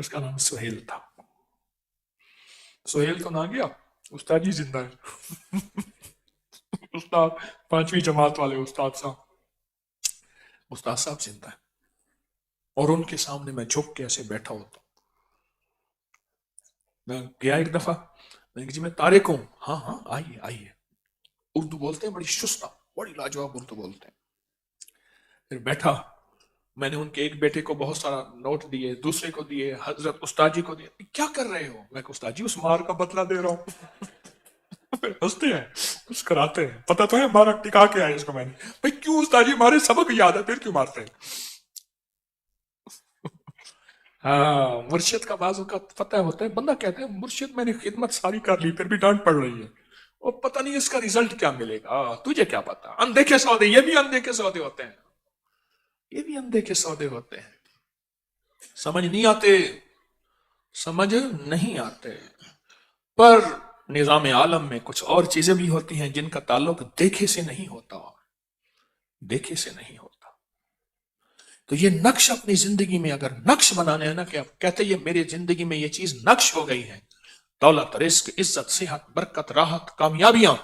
اس کا نام سہیل تھا. سہیل تو نہ گیا, استاد جی زندہ ہے. استاد 5ویں جماعت والے استاد صاحب زندہ ہے, اور ان کے سامنے میں جھک کے ایسے بیٹھا ہوتا ہوں. میں گیا ایک دفعہ, میں نے کہا جی میں طارق ہوں. ہاں ہاں آئیے آئیے. اردو بولتے ہیں, بڑی شستہ, بڑی لاجواب اردو بولتے ہیں. پھر بیٹھا, میں نے ان کے ایک بیٹے کو بہت سارا نوٹ دیے, دوسرے کو دیے, حضرت استاد جی کو دیے. کیا کر رہے ہو؟ میں کہ استاد جی اس مار کا بدلہ دے رہا ہوں. پھر ہنستے ہیں, مسکراتے ہیں. پتہ تو ہے مارا ٹکا کے آئے اس کو. میں نے بھائی کیوں استاد جی مارے, سبق یاد ہے, پھر کیوں مارتے ہیں؟ ہاں, مرشد کا بازو کا پتہ ہوتا ہے. بندہ کہتے ہیں مرشد میں نے خدمت ساری کر لی, پھر بھی ڈانٹ پڑ رہی ہے, اور پتہ نہیں اس کا ریزلٹ کیا ملے گا, تجھے کیا پتا. اندھے کے سودے, یہ بھی اندھے کے سودے ہوتے ہیں, یہ بھی اندھے کے سودے ہوتے ہیں. سمجھ نہیں آتے, سمجھ نہیں آتے. پر نظام عالم میں کچھ اور چیزیں بھی ہوتی ہیں جن کا تعلق دیکھے سے نہیں ہوتا, دیکھے سے نہیں ہوتا. تو یہ نقش اپنی زندگی میں اگر نقش بنانے ہیں نا, کہ آپ کہتے ہیں یہ میری زندگی میں یہ چیز نقش ہو گئی ہے, دولت, رزق, عزت, صحت, برکت, راحت, کامیابیاں,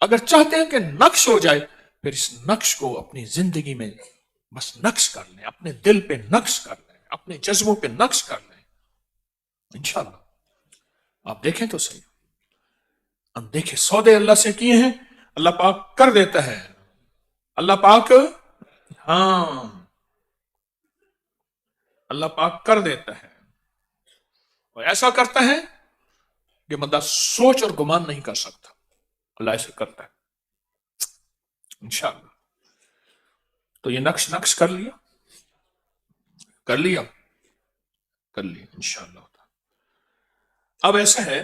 اگر چاہتے ہیں کہ نقش ہو جائے, پھر اس نقش کو اپنی زندگی میں بس نقش کر لیں, اپنے دل پہ نقش کر لیں, اپنے جذبوں پہ نقش کر لیں. انشاءاللہ آپ دیکھیں تو صحیح, ہم دیکھیں سودے اللہ سے کیے ہیں, اللہ پاک کر دیتا ہے. اللہ پاک, ہاں, اللہ پاک کر دیتا ہے, اور ایسا کرتا ہے کہ بندہ سوچ اور گمان نہیں کر سکتا. اللہ ایسے کرتا ہے انشاءاللہ. تو یہ نقش کر لیا, کر لیا, کر لیا انشاءاللہ. اب ایسا ہے,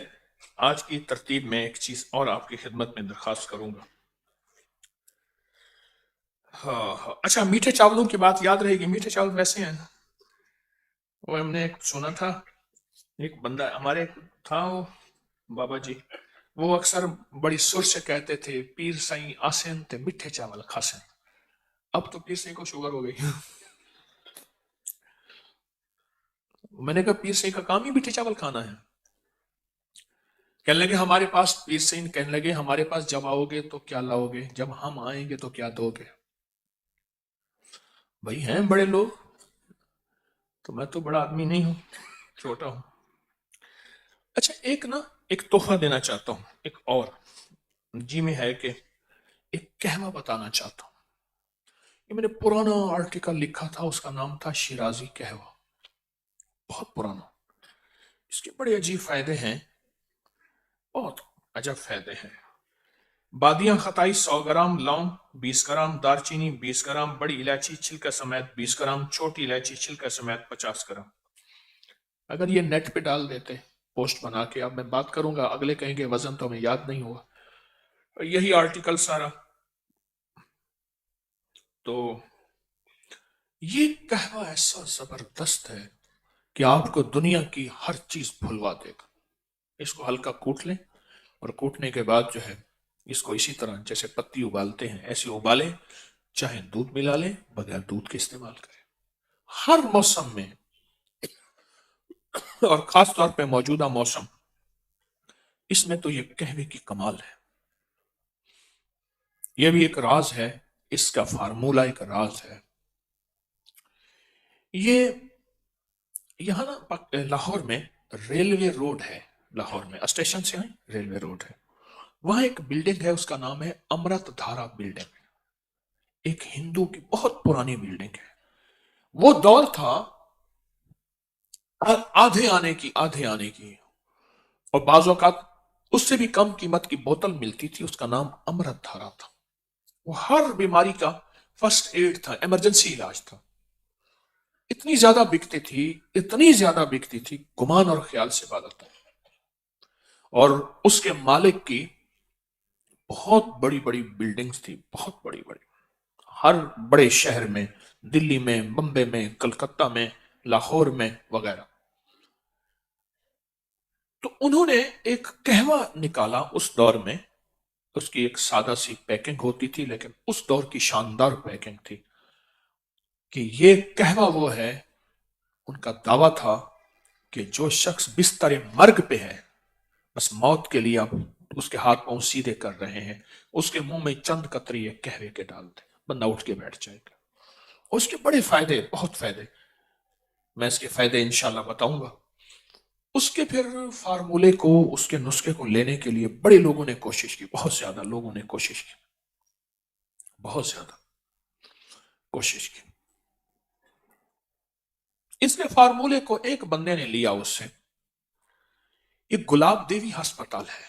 آج کی ترتیب میں ایک چیز اور آپ کی خدمت میں درخواست کروں گا. ہاں اچھا, میٹھے چاولوں کی بات یاد رہے گی. میٹھے چاول ویسے ہیں, وہ ہم نے ایک سنا تھا, ایک بندہ ہمارے تھا, وہ بابا جی, وہ اکثر بڑی سر سے کہتے تھے پیر سائیں آسن تے میٹھے چاول کھاسن. اب تو پیر سائیں کو شوگر ہو گئی. میں نے کہا پیر سائیں کا کام ہی میٹھے چاول کھانا ہے. کہنے لگے ہمارے پاس, پیر سائیں کہنے لگے ہمارے پاس جب آؤ گے تو کیا لاؤ گے, جب ہم آئیں گے تو کیا دو گے. بھائی ہیں بڑے لوگ, تو میں تو بڑا آدمی نہیں ہوں, چھوٹا ہوں. اچھا ایک تحفہ دینا چاہتا ہوں, ایک اور جی میں ہے کہ ایک کہوا بتانا چاہتا ہوں. یہ میں نے پرانا آرٹیکل لکھا تھا, اس کا نام تھا شیرازی کہوا, بہت پرانا. اس کے بڑے عجیب فائدے ہیں, بہت عجب فائدے ہیں. بادیاں خطائی 100 گرام لونگ, 20 گرام دار چینی, 20 گرام بڑی الائچی چھلکا سمیت, 20 گرام چھوٹی الائچی چھلکا سمیت, 50 گرام. اگر یہ نیٹ پہ ڈال دیتے پوسٹ بنا کے, اب میں بات کروں گا, اگلے کہیں گے وزن تو ہمیں یاد نہیں ہوا, یہی آرٹیکل سارا. تو یہ کہوا ایسا زبردست ہے کہ آپ کو دنیا کی ہر چیز بھلوا دے گا. اس کو ہلکا کوٹ لیں, اور کوٹنے کے بعد جو ہے اس کو اسی طرح جیسے پتی ابالتے ہیں ایسے ابالیں, چاہے دودھ ملا لیں, بغیر دودھ کے استعمال کریں. ہر موسم میں, اور خاص طور پہ موجودہ موسم, اس میں تو یہ کہوے کی کمال ہے. یہ بھی ایک راز ہے, اس کا فارمولہ ایک راز ہے. یہ یہاں نا لاہور میں ریلوے روڈ ہے, لاہور میں اسٹیشن سے آئیں ریلوے روڈ ہے, وہاں ایک بلڈنگ ہے, اس کا نام ہے امرت دھارا بلڈنگ. ایک ہندو کی بہت پرانی بلڈنگ ہے. وہ دور تھا آدھے آنے کی, اور بعض اوقات اس سے بھی کم قیمت کی بوتل ملتی تھی, اس کا نام امرت دھارا تھا. وہ ہر بیماری کا فرسٹ ایڈ تھا, ایمرجنسی علاج تھا. اتنی زیادہ بکتی تھی, گمان اور خیال سے بات. اور اس کے مالک کی بہت بڑی بڑی بلڈنگز تھی, بہت بڑی بڑی, ہر بڑے شہر میں, دلی میں, بمبے میں, کلکتہ میں, لاہور میں وغیرہ. تو انہوں نے ایک کہوا نکالا اس دور میں. اس کی ایک سادہ سی پیکنگ ہوتی تھی, لیکن اس دور کی شاندار پیکنگ تھی کہ یہ کہوا وہ ہے. ان کا دعویٰ تھا کہ جو شخص بستر مرگ پہ ہے، بس موت کے لیے اب اس کے ہاتھ پاؤں سیدھے کر رہے ہیں، اس کے منہ میں چند قطرے قہوے کے ڈال دیں، بندہ اٹھ کے بیٹھ جائے گا۔ اس کے بڑے فائدے، بہت فائدے، میں اس کے فائدے انشاءاللہ بتاؤں گا۔ اس کے پھر فارمولے کو، اس کے نسخے کو لینے کے لیے بڑے لوگوں نے کوشش کی، بہت زیادہ لوگوں نے کوشش کی، بہت زیادہ کوشش کی۔ اس کے فارمولے کو ایک بندے نے لیا اس سے، یہ گلاب دیوی ہسپتال ہے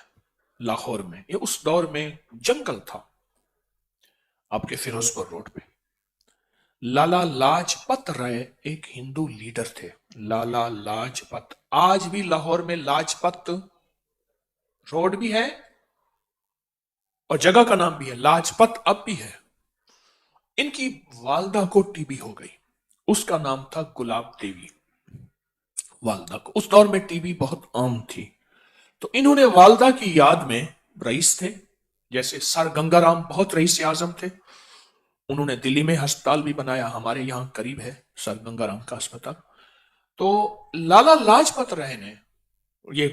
لاہور میں، یہ اس دور میں جنگل تھا، آپ کے فیروز پور روڈ پہ۔ لالا لاجپت رائے ایک ہندو لیڈر تھے، لالا لاجپت۔ آج بھی لاہور میں لاجپت روڈ بھی ہے اور جگہ کا نام بھی ہے لاجپت، اب بھی ہے۔ ان کی والدہ کو ٹی بی ہو گئی، اس کا نام تھا گلاب دیوی والدہ کو۔ اس دور میں ٹی بی بہت عام تھی، تو انہوں نے والدہ کی یاد میں، رئیس تھے جیسے سر گنگا رام بہت رئیس اعظم تھے، انہوں نے دلی میں ہسپتال بھی بنایا، ہمارے یہاں قریب ہے سر گنگا رام کا ہسپتال۔ تو لالا لاجپت رائے نے یہ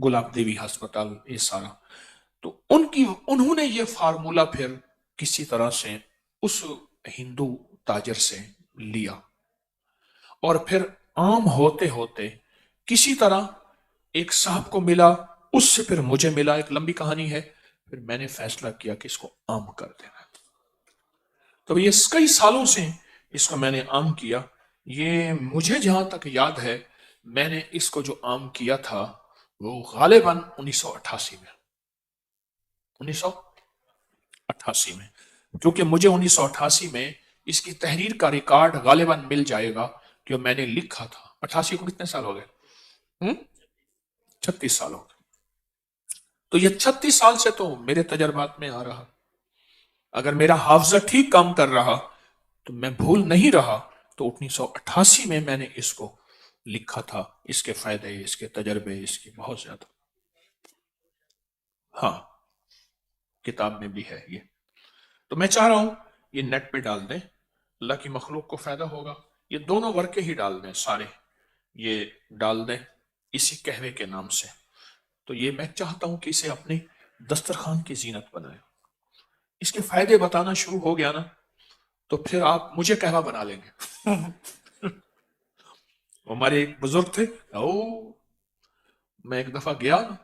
گلاب دیوی ہسپتال، یہ سارا، تو انہوں نے یہ فارمولا پھر کسی طرح سے اس ہندو تاجر سے لیا، اور پھر عام ہوتے ہوتے کسی طرح ایک صاحب کو ملا، اس سے پھر مجھے ملا، ایک لمبی کہانی ہے، پھر میں نے فیصلہ کیا کہ اس کو عام کر دینا۔ تو یہ کئی سالوں سے اس کو میں نے عام کیا۔ یہ مجھے جہاں تک یاد ہے، میں نے اس کو جو عام کیا تھا وہ غالباً 1988 میں، 1988 میں، کیونکہ مجھے 1988 میں اس کی تحریر کا ریکارڈ غالباً مل جائے گا کہ میں نے لکھا تھا۔ 88 کو کتنے سال ہو گئے؟ 36 سال ہو گئے۔ تو یہ 36 سال سے تو میرے تجربات میں آ رہا، اگر میرا حافظہ ٹھیک کام کر رہا تو میں بھول نہیں رہا، تو 1988 میں نے اس کو لکھا تھا، اس کے فائدے، اس کے تجربے، اس کی بہت زیادہ، ہاں کتاب میں بھی ہے یہ۔ تو میں چاہ رہا ہوں یہ نیٹ پہ ڈال دیں، اللہ کی مخلوق کو فائدہ ہوگا۔ یہ دونوں ورقے ہی ڈال دیں، سارے یہ ڈال دیں اسی قہوے کے نام سے۔ تو یہ میں چاہتا ہوں کہ اسے اپنے دسترخوان کی زینت بنائیں۔ اس کے فائدے بتانا شروع ہو گیا نا، تو پھر آپ مجھے قہوہ بنا لیں گے۔ ہمارے ایک بزرگ تھے، میں ایک دفعہ گیا نا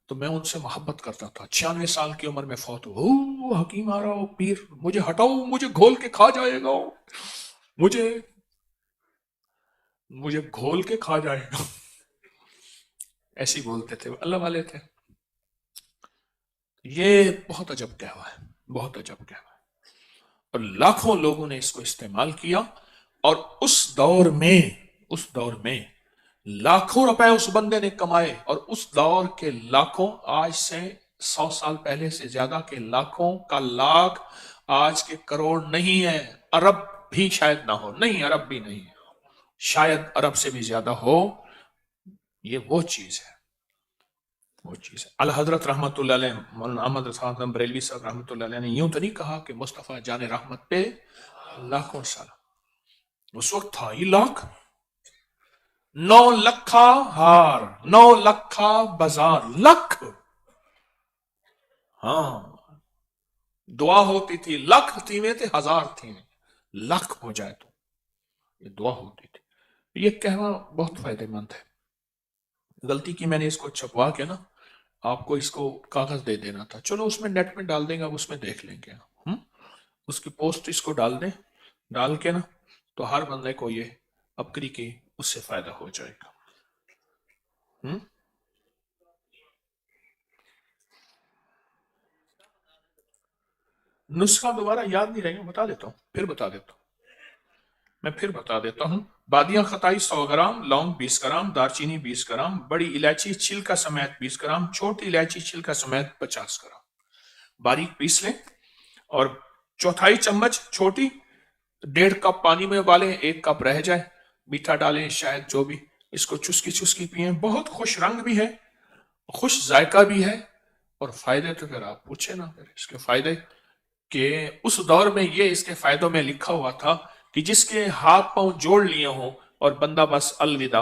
تو میں ان سے محبت کرتا تھا، 96 سال کی عمر میں فوت ہو، حکیم آ رہا ہو، پیر مجھے ہٹاؤ، مجھے گھول کے کھا جائے گا، مجھے گھول کے کھا جائے گا، ایسے بولتے تھے، اللہ والے تھے۔ یہ بہت عجب قہوہ ہے، بہت عجب قہوہ ہے، اور لاکھوں لوگوں نے اس کو استعمال کیا، اور اس دور میں لاکھوں روپے اس بندے نے کمائے، اور اس دور کے لاکھوں، آج سے 100 سال پہلے سے زیادہ کے لاکھوں کا لاکھ، آج کے کروڑ نہیں ہے، ارب بھی شاید نہ ہو، نہیں ارب بھی نہیں، شاید ارب سے بھی زیادہ ہو۔ یہ وہ چیز ہے، وہ چیز ہے۔ الحضرت رحمت اللہ علیہ، مولانا احمد رضا خان بریلوی صاحب رحمت اللہ علیہ نے یوں تو نہیں کہا کہ مصطفیٰ جان رحمت پہ لاکھوں سلام، اس وقت تھا یہ لاکھ، 9 لکھا ہار، 9 لکھا بازار، لکھ، ہاں دعا ہوتی تھی، لکھ تھیویں تھے، ہزار تھیویں، لکھ ہو جائے تو یہ دعا ہوتی تھی۔ یہ کہنا بہت فائدہ مند ہے۔ غلطی کی میں نے اس کو چھپوا کے نا آپ کو اس کو کاغذ دے دینا تھا، چلو اس میں نیٹ میں ڈال دیں گے، اس میں دیکھ لیں گے، اس کی پوسٹ اس کو ڈال دیں، ڈال کے نا تو ہر بندے کو یہ اپکری کی اس سے فائدہ ہو جائے گا۔ نسخہ دوبارہ یاد نہیں رہے گا، بتا دیتا ہوں، پھر بتا دیتا ہوں، میں پھر بتا دیتا ہوں۔ بادیاں خطائی 100 گرام، لونگ 20 گرام، دارچینی 20 گرام، بڑی الائچی چھلکا سمیت 20 گرام، چھوٹی الائچی چھلکا سمیت 50 گرام، باریک پیس لیں، اور چوتھائی چمچ چھوٹی 1.5 کپ پانی میں ابالیں، 1 کپ رہ جائے، میٹھا ڈالیں شاید جو بھی، اس کو چسکی چسکی پئیں، بہت خوش رنگ بھی ہے، خوش ذائقہ بھی ہے، اور فائدے تو پھر آپ پوچھیں نا، پھر اس کے فائدے کہ اس دور میں یہ اس کے فائدوں میں لکھا ہوا تھا کہ جس کے ہاتھ پاؤں جوڑ لیے ہوں اور بندہ بس الوداع،